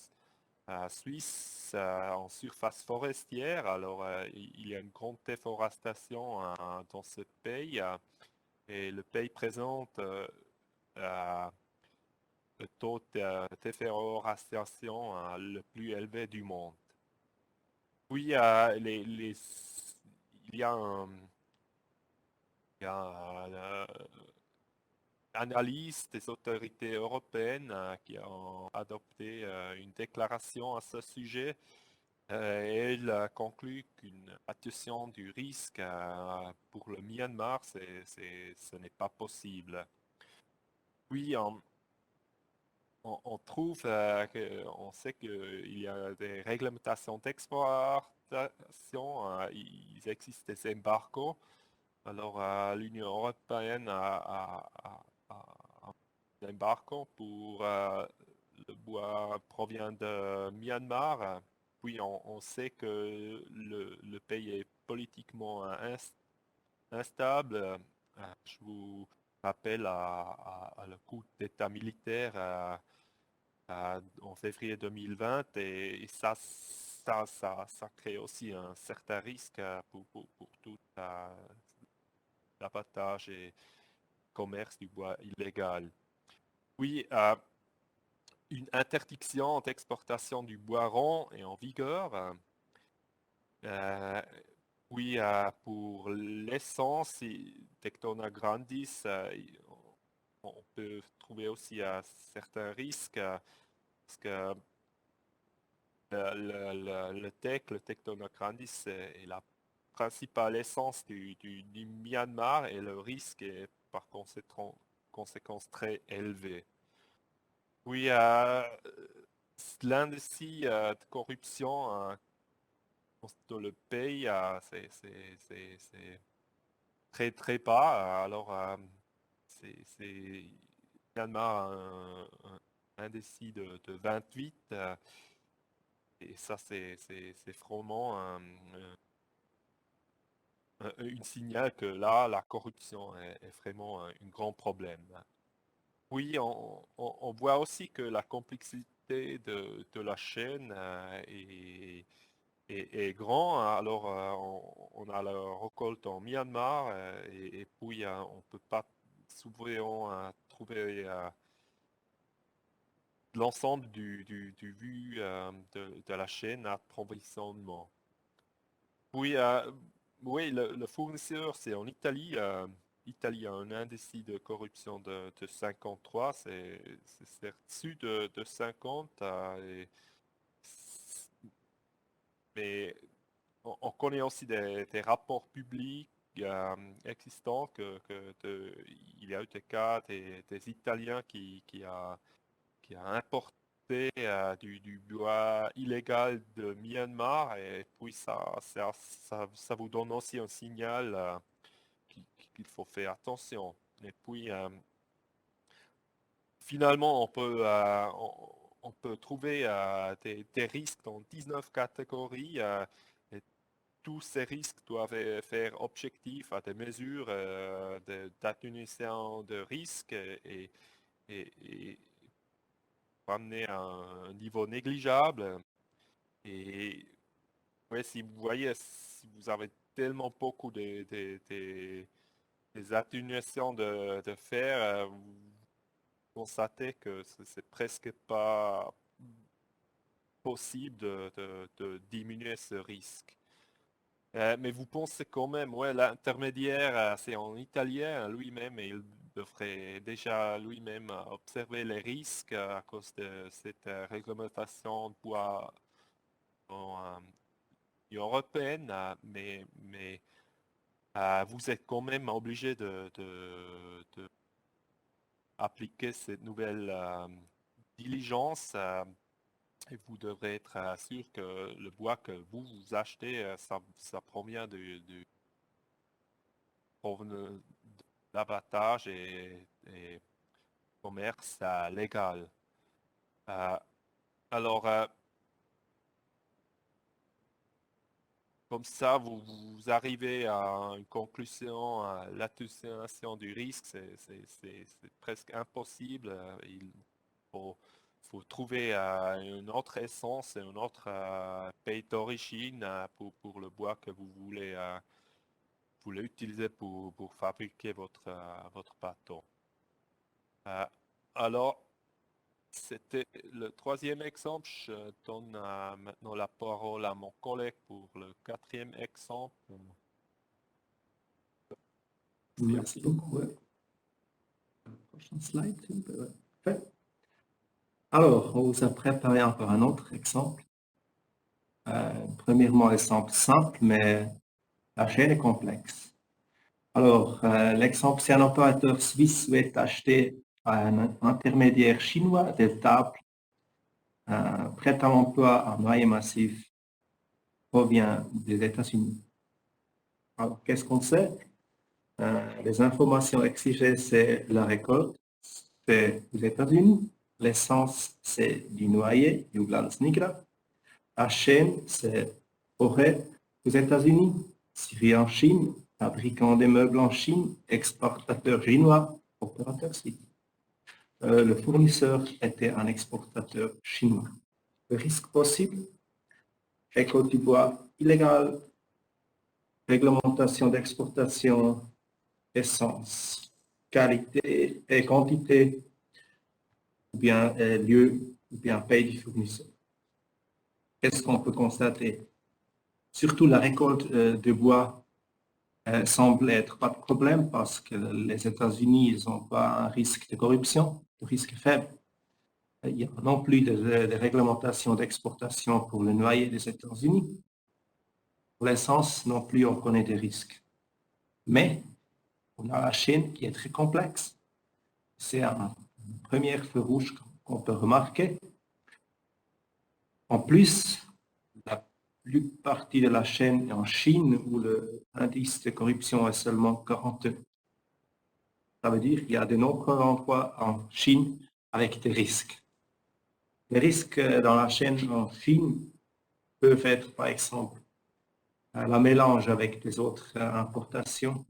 suisses en surface forestière. Alors, il y a une grande déforestation dans ce pays et le pays présente le taux de déforestation le plus élevé du monde. Puis, il y a analyse des autorités européennes qui ont adopté une déclaration à ce sujet. Elle conclut qu'une atténuation du risque pour le Myanmar, ce n'est pas possible. Puis, on trouve on sait qu'il y a des réglementations d'exportation, il existe des embargos. Alors, l'Union européenne a un embargo pour le bois provient de Myanmar. Puis, on sait que le pays est politiquement instable. Je vous rappelle le coup d'État militaire en février 2020 et ça crée aussi un certain risque pour tout l'abattage et commerce du bois illégal. Oui, une interdiction d'exportation du bois rond est en vigueur. Oui, pour l'essence, Tectona grandis, on peut trouver aussi certains risques parce que le Tectona grandis est la principale essence du Myanmar et le risque est par conséquence très élevé. Oui, l'indice de corruption dans le pays, c'est très très bas. Alors, c'est Myanmar un indice de 28. Et ça, c'est vraiment un signal que là, la corruption est vraiment un grand problème. Oui, on voit aussi que la complexité de la chaîne est grand. Alors, on a la récolte en Myanmar et puis on ne peut pas souvent trouver l'ensemble du vue de la chaîne d'approvisionnement. Oui, oui, le fournisseur, c'est en Italie. Italie a un indice de corruption de 53, c'est au-dessus de 50. Mais on connaît aussi des rapports publics existants il y a eu des cas des Italiens qui a importé du bois illégal de Myanmar et puis ça vous donne aussi un signal qu'il faut faire attention. Et puis finalement on peut trouver des risques dans 19 catégories. Et tous ces risques doivent faire objectif à des mesures d'atténuation de risque et ramener à un niveau négligeable. Et ouais, si vous voyez, si vous avez tellement beaucoup des atténuations de faire, constaté que c'est presque pas possible de diminuer ce risque. Mais vous pensez quand même, ouais, l'intermédiaire, c'est en italien lui-même et il devrait déjà lui-même observer les risques à cause de cette réglementation de bois européenne, mais vous êtes quand même obligé de appliquer cette nouvelle diligence. Et vous devrez être sûr que le bois que vous achetez, ça provient du d'abattage et commerce légal. Alors, comme ça, vous arrivez à une conclusion, l'atténuation du risque, c'est presque impossible. Il faut trouver une autre essence et un autre pays d'origine pour le bois que vous voulez utiliser pour fabriquer votre bâton. Alors, c'était le troisième exemple. Je donne maintenant la parole à mon collègue pour le quatrième exemple. Merci beaucoup. Ouais. Prochaine slide, s'il vous plaît. Ouais. Parfait. Alors, on vous a préparé encore un autre exemple. Premièrement, exemple simple, mais la chaîne est complexe. Alors, l'exemple, c'est un opérateur suisse souhaite acheter à un intermédiaire chinois des tables prêtes à l'emploi en noyer massif provient des États-Unis. Alors, qu'est-ce qu'on sait? Les informations exigées, c'est la récolte, c'est aux États-Unis. L'essence, c'est du noyer, du Glanz nigra. La chaîne, c'est forêt aux États-Unis. Syrie en Chine, fabricant des meubles en Chine, exportateur chinois, opérateur suisse. Le fournisseur était un exportateur chinois. Le risque possible, récolte du bois illégal, réglementation d'exportation, essence, qualité et quantité, ou bien lieu, ou bien pays du fournisseur. Qu'est-ce qu'on peut constater? Surtout la récolte de bois semble être pas de problème parce que les États-Unis, ils n'ont pas un risque de corruption, un risque faible. Il n'y a non plus de réglementation d'exportation pour le noyer des États-Unis. Pour l'essence, non plus, on connaît des risques. Mais on a la Chine qui est très complexe. C'est un premier feu rouge qu'on peut remarquer. En plus, la plus partie de la chaîne est en Chine où l'indice de corruption est seulement 42. Ça veut dire qu'il y a de nombreux emplois en Chine avec des risques. Les risques dans la chaîne en Chine peuvent être, par exemple, la mélange avec des autres importations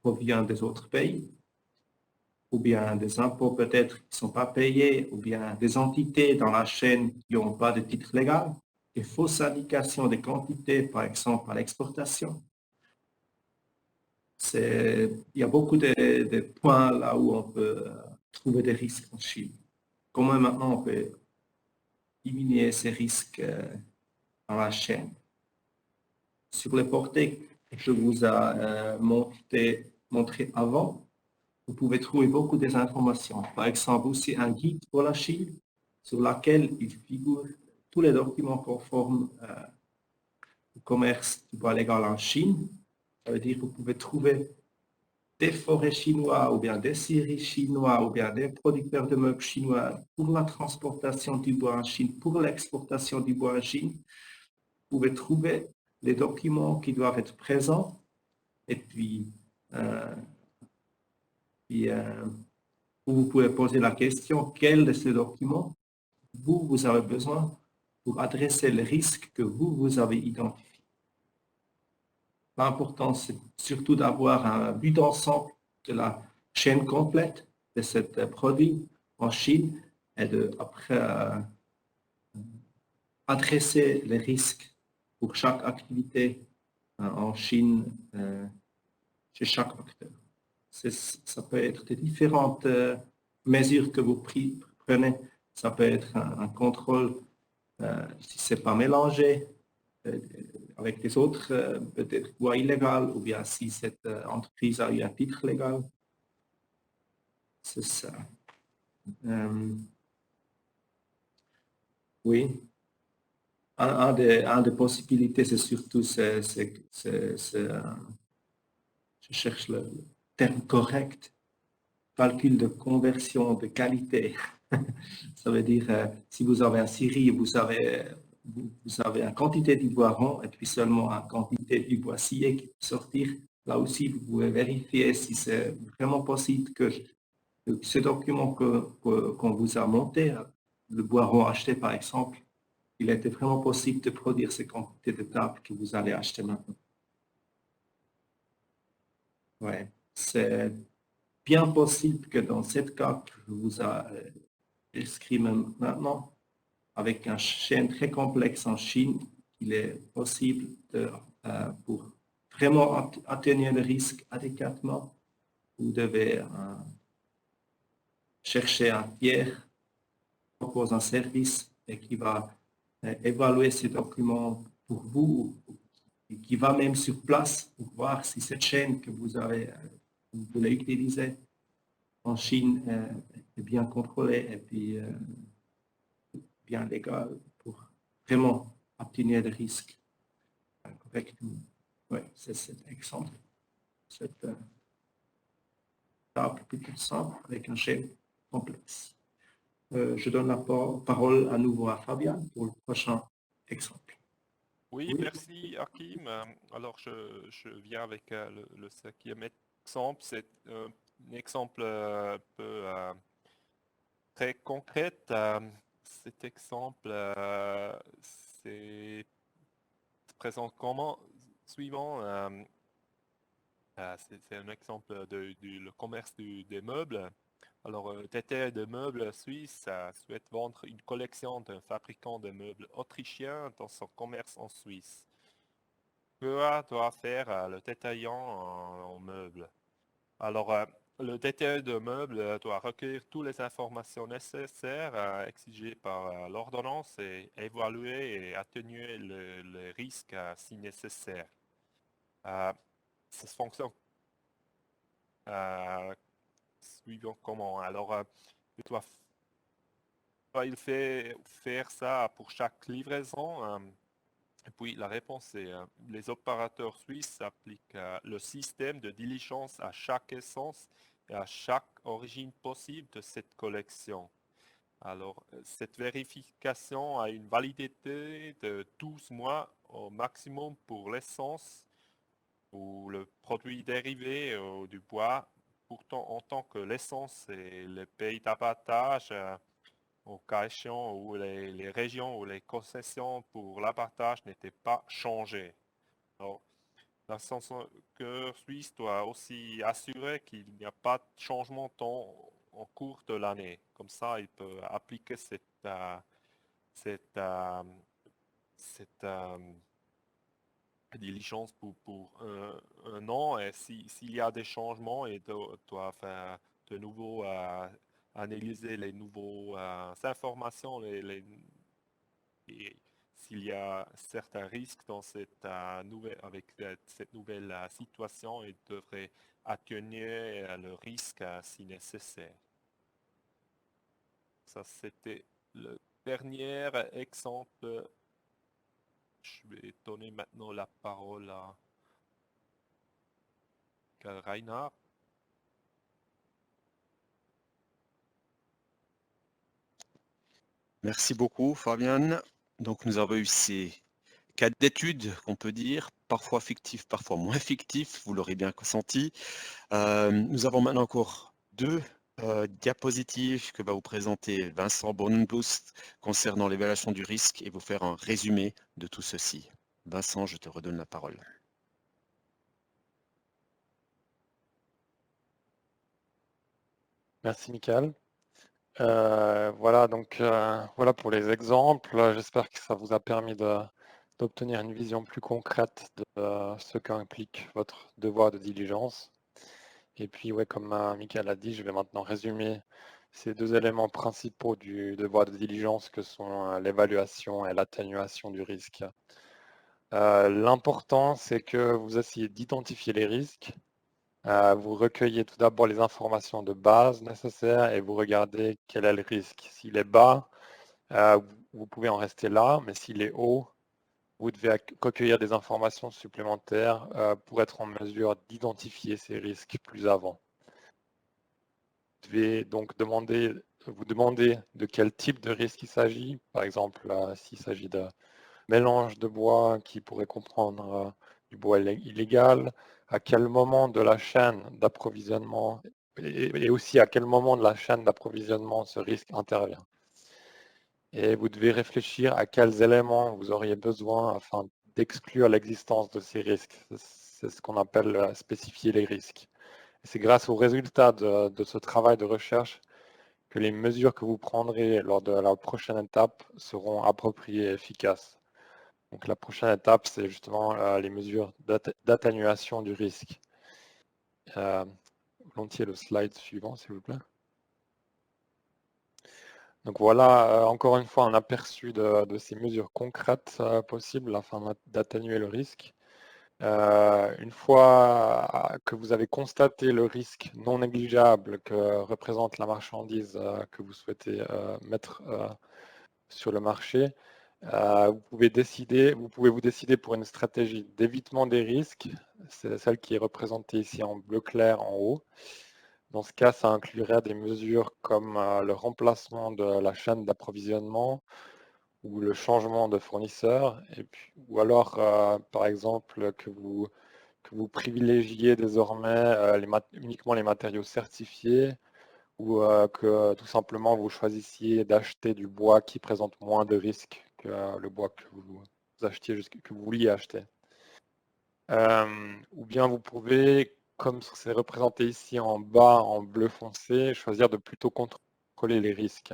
provient des autres pays, ou bien des impôts peut-être qui ne sont pas payés, ou bien des entités dans la chaîne qui n'ont pas de titre légal, des fausses indications de quantité, par exemple à l'exportation. Il y a beaucoup de points là où on peut trouver des risques en Chine. Comment maintenant on peut diminuer ces risques dans la chaîne? Sur les portées que je vous ai montré avant, vous pouvez trouver beaucoup d'informations. Par exemple, aussi un guide pour la Chine sur lequel il figure tous les documents conformes au commerce du bois légal en Chine. Ça veut dire que vous pouvez trouver des forêts chinois ou bien des scieries chinois ou bien des producteurs de meubles chinois pour la transportation du bois en Chine, pour l'exportation du bois en Chine. Vous pouvez trouver les documents qui doivent être présents et puis vous pouvez poser la question quel de ces documents vous avez besoin pour adresser les risques que vous avez identifiés. L'important, c'est surtout d'avoir un but d'ensemble de la chaîne complète de ce produit en Chine et après adresser les risques pour chaque activité en Chine chez chaque acteur. Ça peut être de différentes mesure que vous prenez. Ça peut être un contrôle si ce n'est pas mélangé avec des autres peut-être bois illégales, ou bien si cette entreprise a eu un titre légal. C'est ça. Oui. Un des possibilités, c'est surtout, je cherche le terme correct, calcul de conversion de qualité. Ça veut dire, si vous avez un scierie, vous avez une quantité du bois rond et puis seulement une quantité du bois scié qui peut sortir. Là aussi, vous pouvez vérifier si c'est vraiment possible que ce document qu'on vous a monté, le bois rond acheté par exemple, il était vraiment possible de produire ces quantités de tables que vous allez acheter maintenant. Ouais, c'est bien possible que dans cette cas que je vous ai inscrit maintenant, avec un chaîne très complexe en Chine, il est possible pour vraiment atténuer le risque adéquatement, vous devez chercher un tiers qui propose un service et qui va évaluer ces documents pour vous, et qui va même sur place pour voir si cette chaîne que vous voulez utiliser en Chine est bien contrôlée et puis bien légale pour vraiment obtenir le risque correctement. Oui, c'est cet exemple, cette table plutôt simple avec un chaîne complexe. Je donne la parole à nouveau à Fabien pour le prochain exemple. Oui, merci Hakim. Alors je viens avec le cinquième exemple. C'est un exemple un peu très concret. Cet exemple présente comment suivant. C'est un exemple le commerce des meubles. Alors, Tété de meubles suisse souhaite vendre une collection d'un fabricant de meubles autrichien dans son commerce en Suisse. Que doit faire le détaillant en meubles? Alors, le détaillant de meubles doit recueillir toutes les informations nécessaires exigées par l'ordonnance et évaluer et atténuer le risque si nécessaire. Ça fonctionne suivant comment? Alors, il fait faire ça pour chaque livraison. Et puis la réponse est, les opérateurs suisses appliquent le système de diligence à chaque essence et à chaque origine possible de cette collection. Alors, cette vérification a une validité de 12 mois au maximum pour l'essence ou le produit dérivé du bois. Pourtant, en tant que l'essence et le pays d'abattage, au cas échéant où les régions ou les concessions pour l'abattage n'étaient pas changées. Alors, l'ascenseur suisse doit aussi assurer qu'il n'y a pas de changement en cours de l'année. Comme ça, il peut appliquer cette diligence pour un an, et s'il y a des changements, ils doivent faire de nouveau analyser les nouvelles informations, et s'il y a certains risques dans avec cette nouvelle situation, ils devraient atténuer le risque si nécessaire. Ça, c'était le dernier exemple. Je vais donner maintenant la parole à Reinhard. Merci beaucoup, Fabian. Donc, nous avons eu ces cas d'études, qu'on peut dire, parfois fictifs, parfois moins fictifs, vous l'aurez bien senti. Nous avons maintenant encore deux diapositives que va vous présenter Vincent Bornenblust concernant l'évaluation du risque et vous faire un résumé de tout ceci. Vincent, je te redonne la parole. Merci, Michael. Voilà, donc voilà pour les exemples. J'espère que ça vous a permis d'obtenir une vision plus concrète de ce qu'implique votre devoir de diligence. Et puis, ouais, comme Michael a dit, je vais maintenant résumer ces deux éléments principaux du devoir de diligence que sont l'évaluation et l'atténuation du risque. L'important, c'est que vous essayez d'identifier les risques. Vous recueillez tout d'abord les informations de base nécessaires et vous regardez quel est le risque. S'il est bas, vous pouvez en rester là, mais s'il est haut, vous devez recueillir des informations supplémentaires pour être en mesure d'identifier ces risques plus avant. Vous devez donc vous demander de quel type de risque il s'agit. Par exemple, s'il s'agit de mélange de bois qui pourrait comprendre du bois illégal, à quel moment de la chaîne d'approvisionnement et aussi à quel moment de la chaîne d'approvisionnement ce risque intervient. Et vous devez réfléchir à quels éléments vous auriez besoin afin d'exclure l'existence de ces risques. C'est ce qu'on appelle spécifier les risques. C'est grâce aux résultats de ce travail de recherche que les mesures que vous prendrez lors de la prochaine étape seront appropriées et efficaces. Donc la prochaine étape, c'est justement les mesures d'atténuation du risque. Volontiers le slide suivant, s'il vous plaît. Donc voilà, encore une fois, un aperçu de ces mesures concrètes possibles afin d'atténuer le risque. Une fois que vous avez constaté le risque non négligeable que représente la marchandise que vous souhaitez mettre sur le marché, vous pouvez vous décider pour une stratégie d'évitement des risques. C'est celle qui est représentée ici en bleu clair en haut. Dans ce cas, ça inclurait des mesures comme le remplacement de la chaîne d'approvisionnement ou le changement de fournisseur, ou alors, par exemple, que vous privilégiez désormais uniquement les matériaux certifiés ou que tout simplement vous choisissiez d'acheter du bois qui présente moins de risques que le bois que vous que vous vouliez acheter. Ou bien vous pouvez, comme c'est représenté ici en bas en bleu foncé, choisir de plutôt contrôler les risques.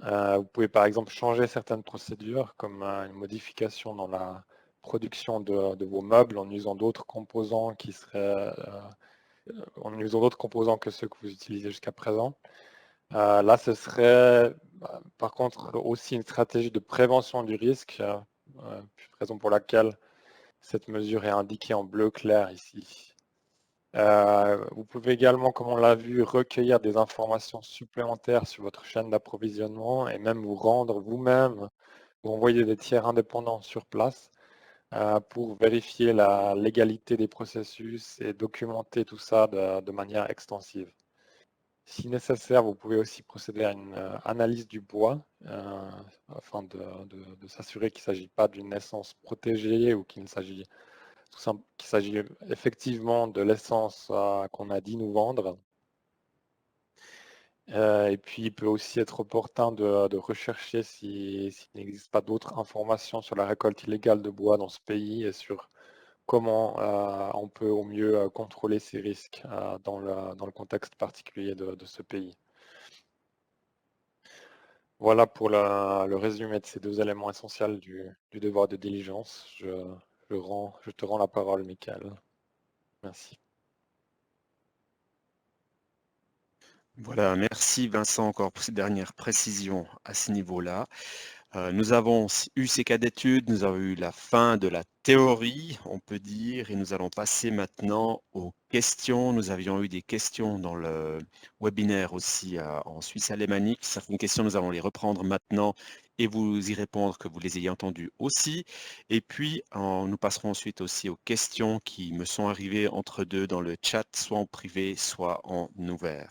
Vous pouvez par exemple changer certaines procédures, comme une modification dans la production de vos meubles en usant d'autres composants que ceux que vous utilisez jusqu'à présent. Là, ce serait par contre aussi une stratégie de prévention du risque, raison pour laquelle cette mesure est indiquée en bleu clair ici. Vous pouvez également, comme on l'a vu, recueillir des informations supplémentaires sur votre chaîne d'approvisionnement et même vous rendre vous-même, vous envoyer des tiers indépendants sur place pour vérifier la légalité des processus et documenter tout ça de manière extensive. Si nécessaire, vous pouvez aussi procéder à une analyse du bois afin de s'assurer qu'il ne s'agit pas d'une essence protégée ou qu'il s'agit effectivement de l'essence qu'on a dit nous vendre. Et puis, il peut aussi être opportun de rechercher s'il n'existe pas d'autres informations sur la récolte illégale de bois dans ce pays et sur comment on peut au mieux contrôler ces risques dans le contexte particulier de ce pays. Voilà pour le résumé de ces deux éléments essentiels du devoir de diligence. Je te rends la parole, Michael. Merci. Voilà, merci Vincent encore pour ces dernières précisions à ce niveau-là. Nous avons eu ces cas d'études, nous avons eu la fin de la théorie, on peut dire, et nous allons passer maintenant aux questions. Nous avions eu des questions dans le webinaire aussi en Suisse alémanique. Certaines questions, nous allons les reprendre maintenant et vous y répondre que vous les ayez entendues aussi. Et puis, nous passerons ensuite aussi aux questions qui me sont arrivées entre deux dans le chat, soit en privé, soit en ouvert.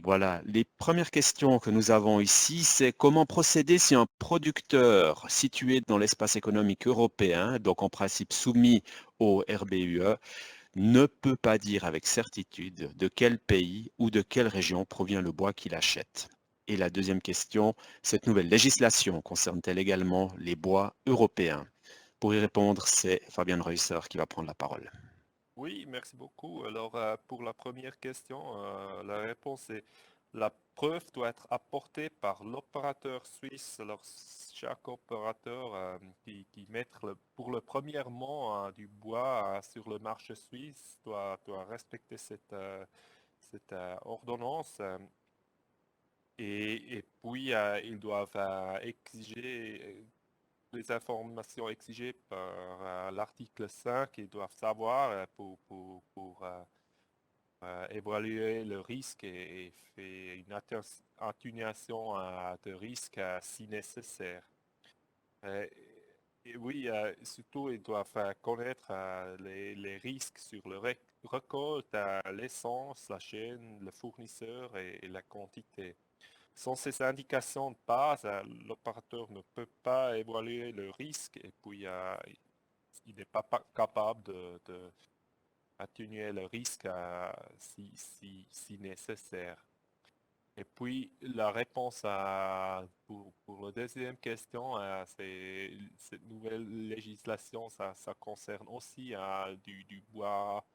Voilà, les premières questions que nous avons ici, c'est comment procéder si un producteur situé dans l'espace économique européen, donc en principe soumis au RBUE, ne peut pas dire avec certitude de quel pays ou de quelle région provient le bois qu'il achète. Et la deuxième question, cette nouvelle législation concerne-t-elle également les bois européens? Pour y répondre, c'est Fabian Reusser qui va prendre la parole. Oui, merci beaucoup. Alors, pour la première question, la réponse est la preuve doit être apportée par l'opérateur suisse. Alors, chaque opérateur qui met pour le premièrement du bois sur le marché suisse doit respecter cette ordonnance. Et puis, ils doivent exiger les informations exigées par l'article 5. Ils doivent savoir pour évaluer le risque et faire une atténuation de risque si nécessaire. Et oui, surtout, ils doivent connaître les risques sur le récolte, l'essence, la chaîne, le fournisseur et la quantité. Sans ces indications de base, l'opérateur ne peut pas évaluer le risque et puis il n'est pas capable de atténuer le risque si nécessaire. Et puis la réponse pour la deuxième question, c'est cette nouvelle législation, ça concerne aussi du bois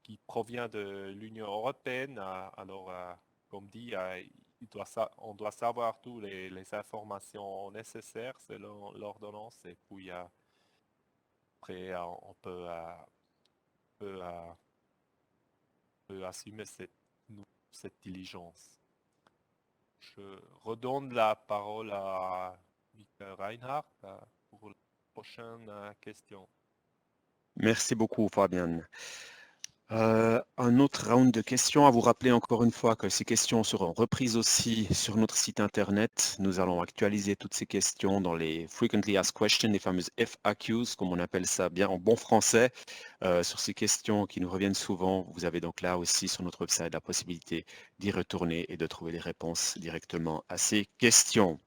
qui provient de l'Union européenne. Alors, comme dit, on doit savoir toutes les informations nécessaires selon l'ordonnance et puis après on peut assumer cette diligence. Je redonne la parole à Michael Reinhardt pour la prochaine question. Merci beaucoup, Fabien. Un autre round de questions. À vous rappeler encore une fois que ces questions seront reprises aussi sur notre site internet. Nous allons actualiser toutes ces questions dans les Frequently Asked Questions, les fameuses FAQs, comme on appelle ça bien en bon français. Sur ces questions qui nous reviennent souvent, vous avez donc là aussi sur notre website la possibilité d'y retourner et de trouver les réponses directement à ces questions.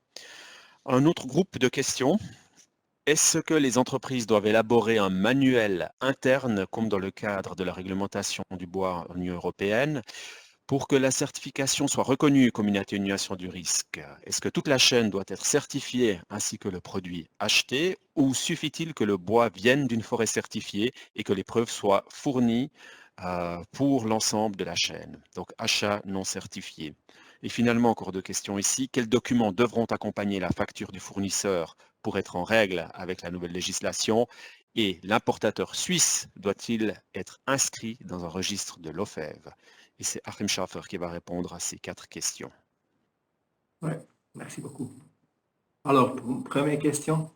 Un autre groupe de questions. Est-ce que les entreprises doivent élaborer un manuel interne, comme dans le cadre de la réglementation du bois en Union européenne, pour que la certification soit reconnue comme une atténuation du risque? Est-ce que toute la chaîne doit être certifiée ainsi que le produit acheté, ou suffit-il que le bois vienne d'une forêt certifiée et que les preuves soient fournies pour l'ensemble de la chaîne? Donc achat non certifié. Et finalement, encore deux questions ici. Quels documents devront accompagner la facture du fournisseur pour être en règle avec la nouvelle législation? Et l'importateur suisse doit-il être inscrit dans un registre de l'OFEV? Et c'est Achim Schaffer qui va répondre à ces 4 questions. Oui, merci beaucoup. Alors, pour une première question,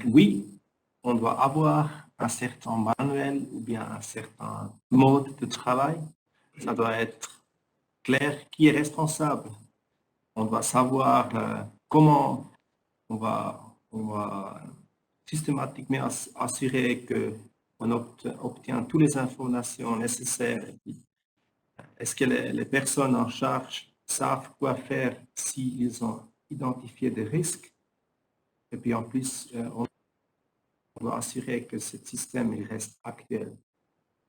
oui, on doit avoir un certain manuel ou bien un certain mode de travail. Ça doit être clair qui est responsable. On doit savoir comment on va systématiquement assurer qu'on obtient toutes les informations nécessaires. Est-ce que les personnes en charge savent quoi faire s'ils ont identifié des risques? Et puis en plus, on doit assurer que ce système il reste actuel.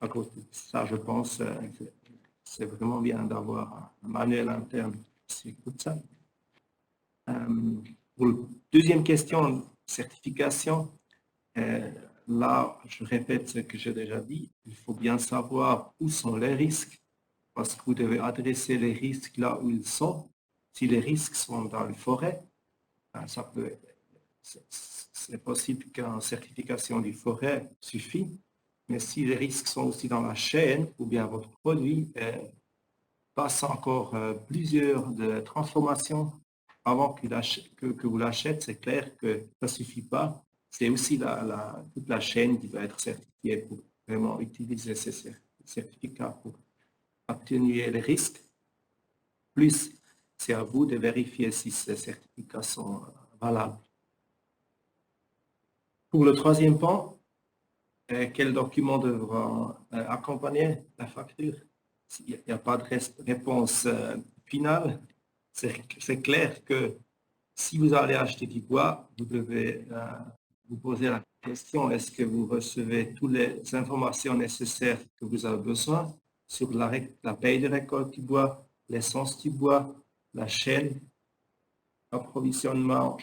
À cause de ça, je pense que c'est vraiment bien d'avoir un manuel interne sur tout ça. Pour la deuxième question, certification, là, je répète ce que j'ai déjà dit, il faut bien savoir où sont les risques, parce que vous devez adresser les risques là où ils sont. Si les risques sont dans les forêts, c'est possible qu'une certification du forêt suffit, mais si les risques sont aussi dans la chaîne ou bien votre produit passe encore plusieurs de transformations avant que vous l'achètez, c'est clair que ça ne suffit pas. C'est aussi toute la chaîne qui doit être certifiée pour vraiment utiliser ces certificats pour atténuer les risques. Plus, c'est à vous de vérifier si ces certificats sont valables. Pour le troisième point, quels documents devront accompagner la facture? Il n'y a pas de réponse finale. C'est clair que si vous allez acheter du bois, vous devez vous poser la question, est-ce que vous recevez toutes les informations nécessaires que vous avez besoin sur la paye de récolte du bois, l'essence du bois, la chaîne, l'approvisionnement,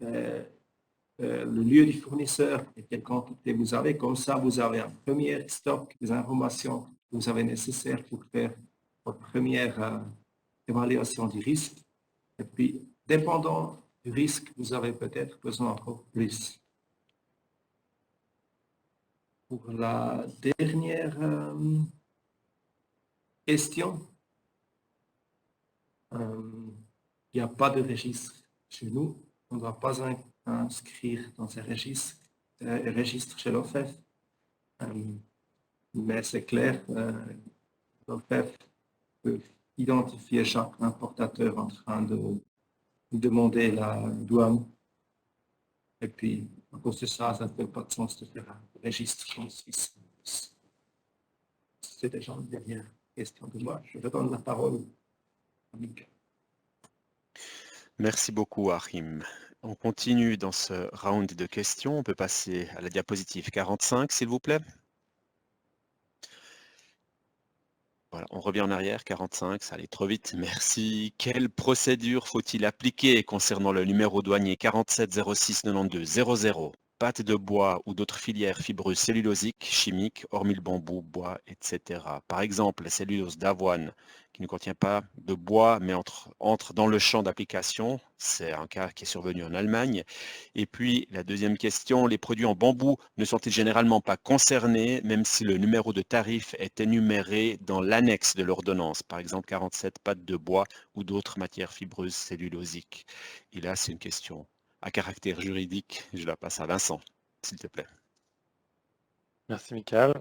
le lieu du fournisseur et quelle quantité vous avez. Comme ça, vous avez un premier stock des informations que vous avez nécessaires pour faire votre première évaluation du risque. Et puis, dépendant du risque, vous avez peut-être besoin encore plus. Pour la dernière questions? Il n'y a pas de registre chez nous. On ne doit pas inscrire dans un registre chez l'OFEF. Mais c'est clair, l'OFEF peut identifier chaque importateur en train de demander la douane. Et puis, à cause de ça, ça ne fait pas de sens de faire un registre en Suisse. C'est déjà une dernière question de moi. Je redonne la parole à Mika. Merci beaucoup, Achim. On continue dans ce round de questions. On peut passer à la diapositive 45, s'il vous plaît. Voilà, on revient en arrière, 45, ça allait trop vite, merci. Quelle procédure faut-il appliquer concernant le numéro douanier 47 06 92 00, pâte de bois ou d'autres filières fibreuses cellulosiques, chimiques, hormis le bambou, bois, etc. Par exemple, la cellulose d'avoine qui ne contient pas de bois mais entre dans le champ d'application. C'est un cas qui est survenu en Allemagne. Et puis, la deuxième question, les produits en bambou ne sont-ils généralement pas concernés, même si le numéro de tarif est énuméré dans l'annexe de l'ordonnance, par exemple 47 pâtes de bois ou d'autres matières fibreuses cellulosiques? Et là, c'est une question à caractère juridique. Je la passe à Vincent, s'il te plaît. Merci, Michael.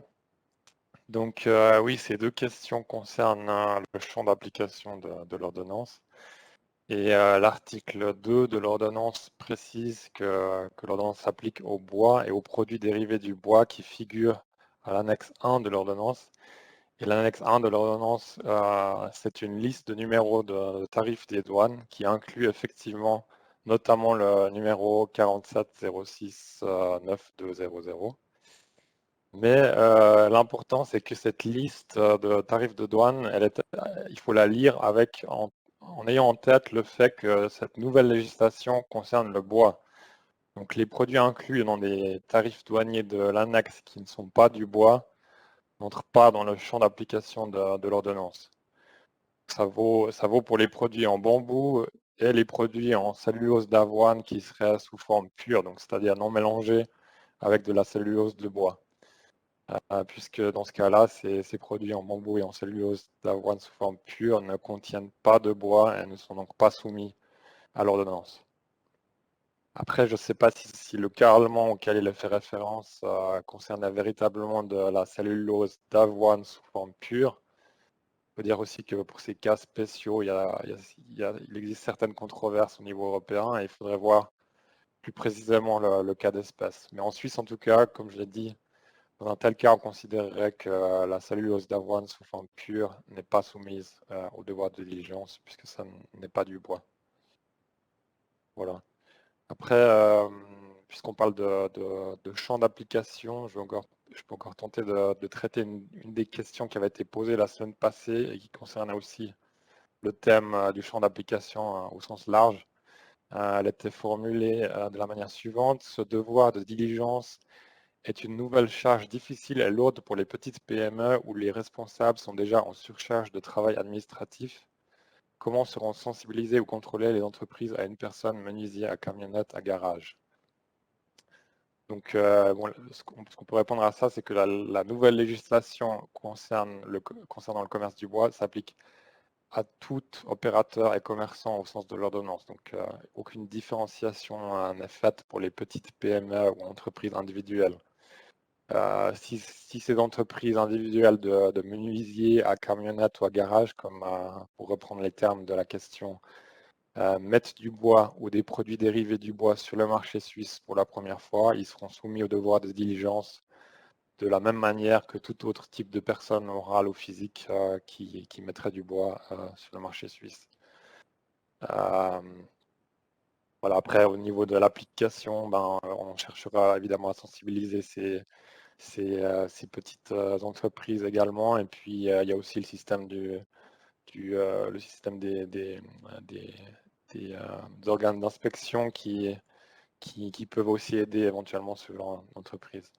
Donc, oui, ces deux questions concernent le champ d'application de l'ordonnance. Et l'article 2 de l'ordonnance précise que l'ordonnance s'applique au bois et aux produits dérivés du bois qui figurent à l'annexe 1 de l'ordonnance. Et l'annexe 1 de l'ordonnance, c'est une liste de numéros de tarifs des douanes qui inclut effectivement notamment le numéro 47 06 9200. Mais l'important, c'est que cette liste de tarifs de douane, il faut la lire en ayant en tête le fait que cette nouvelle législation concerne le bois. Donc les produits inclus dans les tarifs douaniers de l'annexe qui ne sont pas du bois n'entrent pas dans le champ d'application de l'ordonnance. Ça vaut pour les produits en bambou et les produits en cellulose d'avoine qui seraient sous forme pure, donc c'est-à-dire non mélangés avec de la cellulose de bois. Puisque dans ce cas-là, ces produits en bambou et en cellulose d'avoine sous forme pure ne contiennent pas de bois et ne sont donc pas soumis à l'ordonnance. Après, je ne sais pas si le cas allemand auquel il a fait référence concernait véritablement de la cellulose d'avoine sous forme pure. Il faut dire aussi que pour ces cas spéciaux, il existe certaines controverses au niveau européen et il faudrait voir plus précisément le cas d'espèce. Mais en Suisse, en tout cas, comme je l'ai dit, dans un tel cas, on considérerait que la cellulose d'avoine sous forme pure n'est pas soumise au devoir de diligence puisque ça n'est pas du bois. Voilà. Après, puisqu'on parle de champ d'application, je peux encore tenter de traiter une des questions qui avait été posée la semaine passée et qui concernait aussi le thème du champ d'application au sens large. Elle était formulée de la manière suivante: ce devoir de diligence est une nouvelle charge difficile et lourde pour les petites PME où les responsables sont déjà en surcharge de travail administratif. Comment seront sensibilisées ou contrôlées les entreprises à une personne menuisier à camionnette à garage? Donc, ce qu'on peut répondre à ça, c'est que la nouvelle législation concernant le commerce du bois s'applique à tout opérateur et commerçant au sens de l'ordonnance. Donc, aucune différenciation n'est faite pour les petites PME ou entreprises individuelles. Si ces entreprises individuelles de menuisiers à camionnette ou à garage, comme pour reprendre les termes de la question, mettent du bois ou des produits dérivés du bois sur le marché suisse pour la première fois, ils seront soumis au devoir de diligence de la même manière que tout autre type de personne morale ou physique qui mettrait du bois sur le marché suisse. Voilà, après, au niveau de l'application, on cherchera évidemment à sensibiliser ces petites entreprises également. Et puis, il y a aussi le système le système des organes d'inspection qui peuvent aussi aider éventuellement ce genre d'entreprise.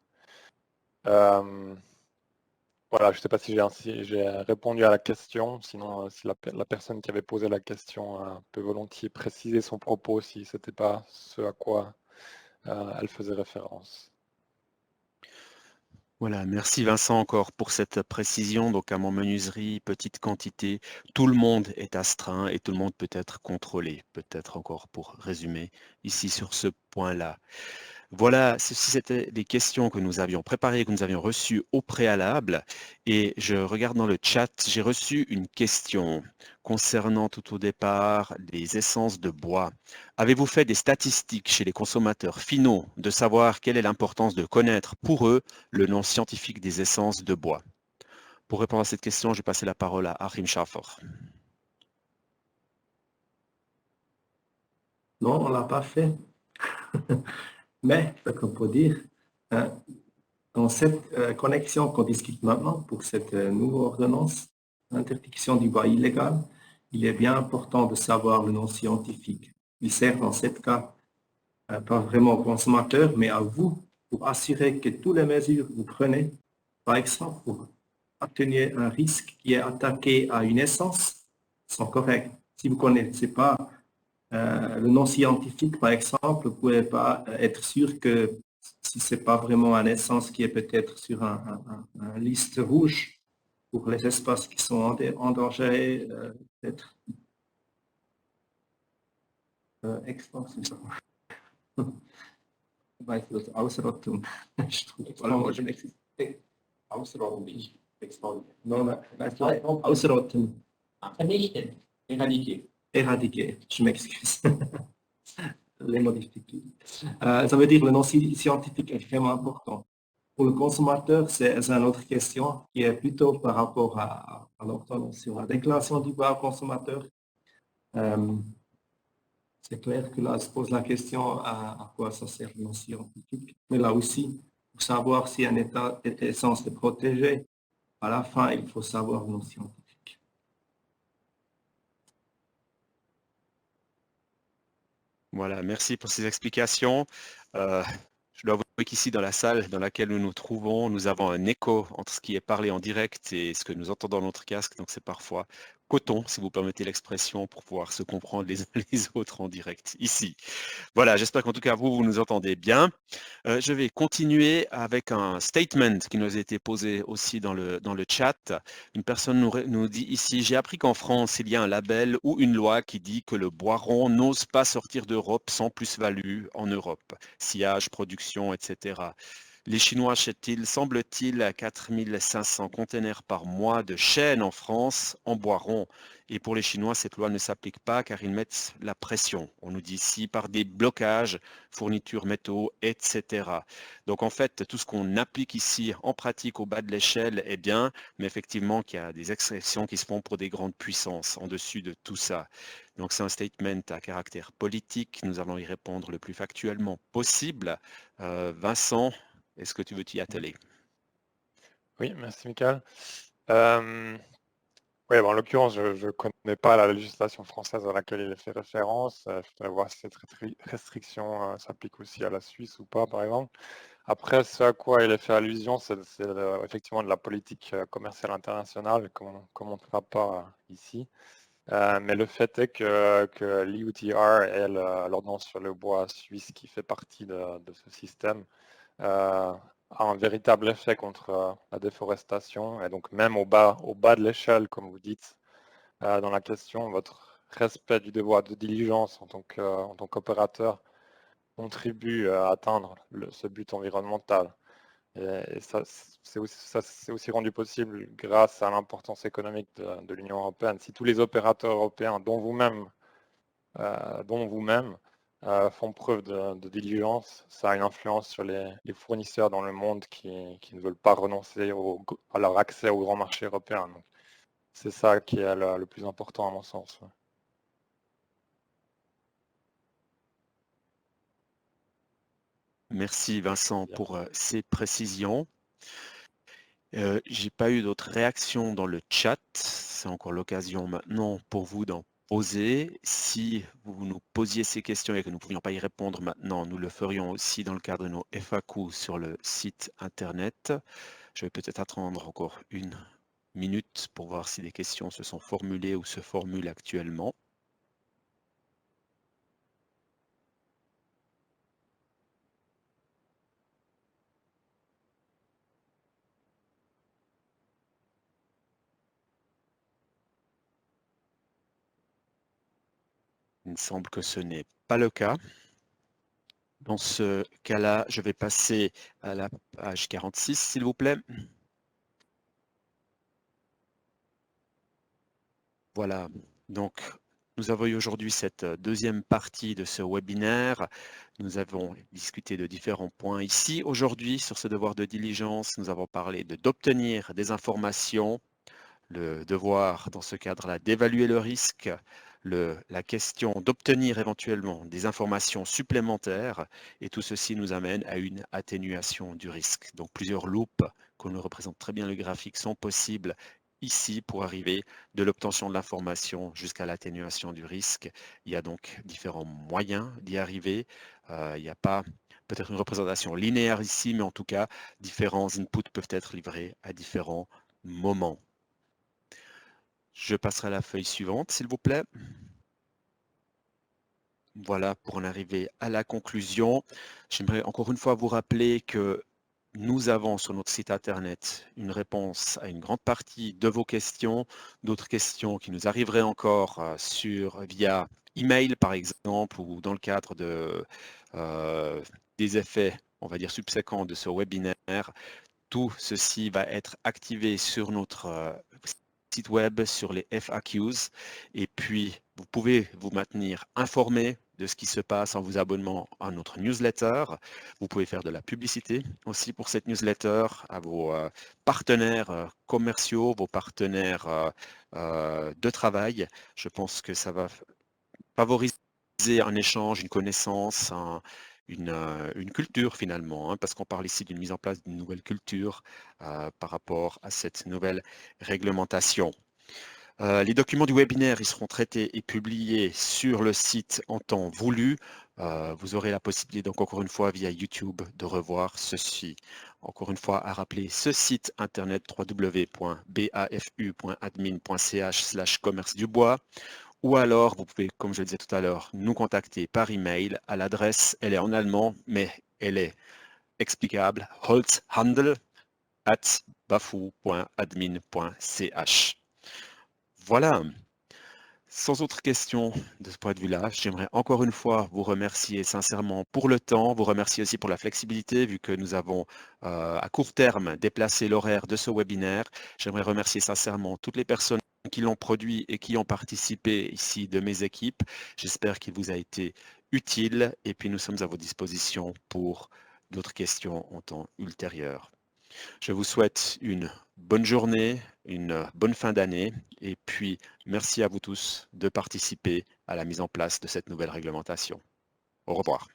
Voilà, je ne sais pas si j'ai répondu à la question. Sinon, si la personne qui avait posé la question peut volontiers préciser son propos si ce n'était pas ce à quoi elle faisait référence. Voilà, merci Vincent encore pour cette précision. Donc à mon menuiserie, petite quantité, tout le monde est astreint et tout le monde peut être contrôlé. Peut-être encore pour résumer ici sur ce point-là. Voilà, ceci c'était les questions que nous avions préparées, que nous avions reçues au préalable. Et je regarde dans le chat, j'ai reçu une question concernant tout au départ les essences de bois. Avez-vous fait des statistiques chez les consommateurs finaux de savoir quelle est l'importance de connaître pour eux le nom scientifique des essences de bois? Pour répondre à cette question, je vais passer la parole à Achim Schaffer. Non, on ne l'a pas fait. Mais, ce qu'on peut dire, hein, dans cette connexion qu'on discute maintenant pour cette nouvelle ordonnance, l'interdiction du bois illégal, il est bien important de savoir le nom scientifique. Il sert dans ce cas pas vraiment aux consommateurs, mais à vous, pour assurer que toutes les mesures que vous prenez, par exemple, pour obtenir un risque qui est attaqué à une essence, sont correctes. Si vous ne connaissez pas le nom scientifique, par exemple, vous ne pouvez pas être sûr que si ce n'est pas vraiment une essence qui est peut-être sur un liste rouge pour les espaces qui sont en danger d'être exposés. Weißt du, das Ausrottung. Je m'excuse. Ausrotten, non, weißt du, ausrotten. Vernichten. Éradiquer, je m'excuse. Les modifier. Ça veut dire que le nom scientifique est vraiment important. Pour le consommateur, c'est une autre question qui est plutôt par rapport à l'ordonnance sur la déclaration du bois au consommateur. C'est clair que là, se pose la question à quoi ça sert le nom scientifique. Mais là aussi, pour savoir si un état est censé protéger, à la fin, il faut savoir le nom scientifique. Voilà, merci pour ces explications. Je dois avouer qu'ici, dans la salle dans laquelle nous nous trouvons, nous avons un écho entre ce qui est parlé en direct et ce que nous entendons dans notre casque. Donc, c'est parfois coton, si vous permettez l'expression, pour pouvoir se comprendre les uns les autres en direct ici. Voilà, j'espère qu'en tout cas, vous nous entendez bien. Je vais continuer avec un statement qui nous a été posé aussi dans le chat. Une personne nous dit ici, j'ai appris qu'en France, il y a un label ou une loi qui dit que le bois rond n'ose pas sortir d'Europe sans plus-value en Europe. Sillage, production, etc. Les Chinois achètent-ils, semble-t-il, 4500 containers par mois de chêne en France en bois rond. Et pour les Chinois, cette loi ne s'applique pas car ils mettent la pression. On nous dit ici par des blocages, fournitures métaux, etc. Donc en fait, tout ce qu'on applique ici en pratique au bas de l'échelle est bien, mais effectivement qu'il y a des exceptions qui se font pour des grandes puissances en dessus de tout ça. Donc c'est un statement à caractère politique. Nous allons y répondre le plus factuellement possible. Vincent, est-ce que tu veux t'y atteler? Oui, merci Michael. Oui, en l'occurrence, je ne connais pas la législation française à laquelle il est fait référence. Je voudrais voir si cette restriction s'applique aussi à la Suisse ou pas, par exemple. Après, ce à quoi il est fait allusion, c'est effectivement de la politique commerciale internationale, comme on ne fera pas ici. Mais le fait est que l'IUTR est l'ordonnance sur le bois suisse qui fait partie de ce système, a un véritable effet contre la déforestation. Et donc même au bas de l'échelle, comme vous dites, dans la question, votre respect du devoir de diligence en tant qu'opérateur contribue à atteindre ce but environnemental. Et ça, c'est aussi rendu possible grâce à l'importance économique de l'Union européenne. Si tous les opérateurs européens, dont vous-même, font preuve de diligence, ça a une influence sur les fournisseurs dans le monde qui ne veulent pas renoncer à leur accès au grand marché européen. Donc, c'est ça qui est le plus important à mon sens. Merci Vincent pour ces précisions. J'ai pas eu d'autres réactions dans le chat. C'est encore l'occasion maintenant pour vous d'en poser. Si vous nous posiez ces questions et que nous ne pouvions pas y répondre maintenant, nous le ferions aussi dans le cadre de nos FAQ sur le site internet. Je vais peut-être attendre encore une minute pour voir si des questions se sont formulées ou se formulent actuellement. Il me semble que ce n'est pas le cas. Dans ce cas-là, je vais passer à la page 46, s'il vous plaît. Voilà, donc nous avons eu aujourd'hui cette deuxième partie de ce webinaire. Nous avons discuté de différents points ici. Aujourd'hui, sur ce devoir de diligence, nous avons parlé d'obtenir des informations, le devoir dans ce cadre-là d'évaluer le risque, la question d'obtenir éventuellement des informations supplémentaires, et tout ceci nous amène à une atténuation du risque. Donc plusieurs loupes, qu'on nous représente très bien le graphique, sont possibles ici pour arriver de l'obtention de l'information jusqu'à l'atténuation du risque. Il y a donc différents moyens d'y arriver. Il n'y a pas peut-être une représentation linéaire ici, mais en tout cas, différents inputs peuvent être livrés à différents moments. Je passerai à la feuille suivante, s'il vous plaît. Voilà, pour en arriver à la conclusion, j'aimerais encore une fois vous rappeler que nous avons sur notre site internet une réponse à une grande partie de vos questions, d'autres questions qui nous arriveraient encore via email par exemple, ou dans le cadre des effets, on va dire, subséquents de ce webinaire. Tout ceci va être activé sur notre site web, sur les FAQs, et puis vous pouvez vous maintenir informé de ce qui se passe en vous abonnant à notre newsletter. Vous pouvez faire de la publicité aussi pour cette newsletter à vos partenaires commerciaux, vos partenaires de travail. Je pense que ça va favoriser un échange, une connaissance, une culture finalement, hein, parce qu'on parle ici d'une mise en place d'une nouvelle culture par rapport à cette nouvelle réglementation. Les documents du webinaire, ils seront traités et publiés sur le site en temps voulu. Vous aurez la possibilité, donc encore une fois, via YouTube, de revoir ceci. Encore une fois, à rappeler ce site internet www.bafu.admin.ch/commerce du bois. Ou alors, vous pouvez, comme je le disais tout à l'heure, nous contacter par email à l'adresse, elle est en allemand, mais elle est explicable, holzhandel@bafu.admin.ch. Voilà. Sans autre question de ce point de vue-là, j'aimerais encore une fois vous remercier sincèrement pour le temps, vous remercier aussi pour la flexibilité, vu que nous avons à court terme déplacé l'horaire de ce webinaire. J'aimerais remercier sincèrement toutes les personnes qui l'ont produit et qui ont participé ici de mes équipes. J'espère qu'il vous a été utile et puis nous sommes à vos dispositions pour d'autres questions en temps ultérieur. Je vous souhaite une bonne journée, une bonne fin d'année et puis merci à vous tous de participer à la mise en place de cette nouvelle réglementation. Au revoir.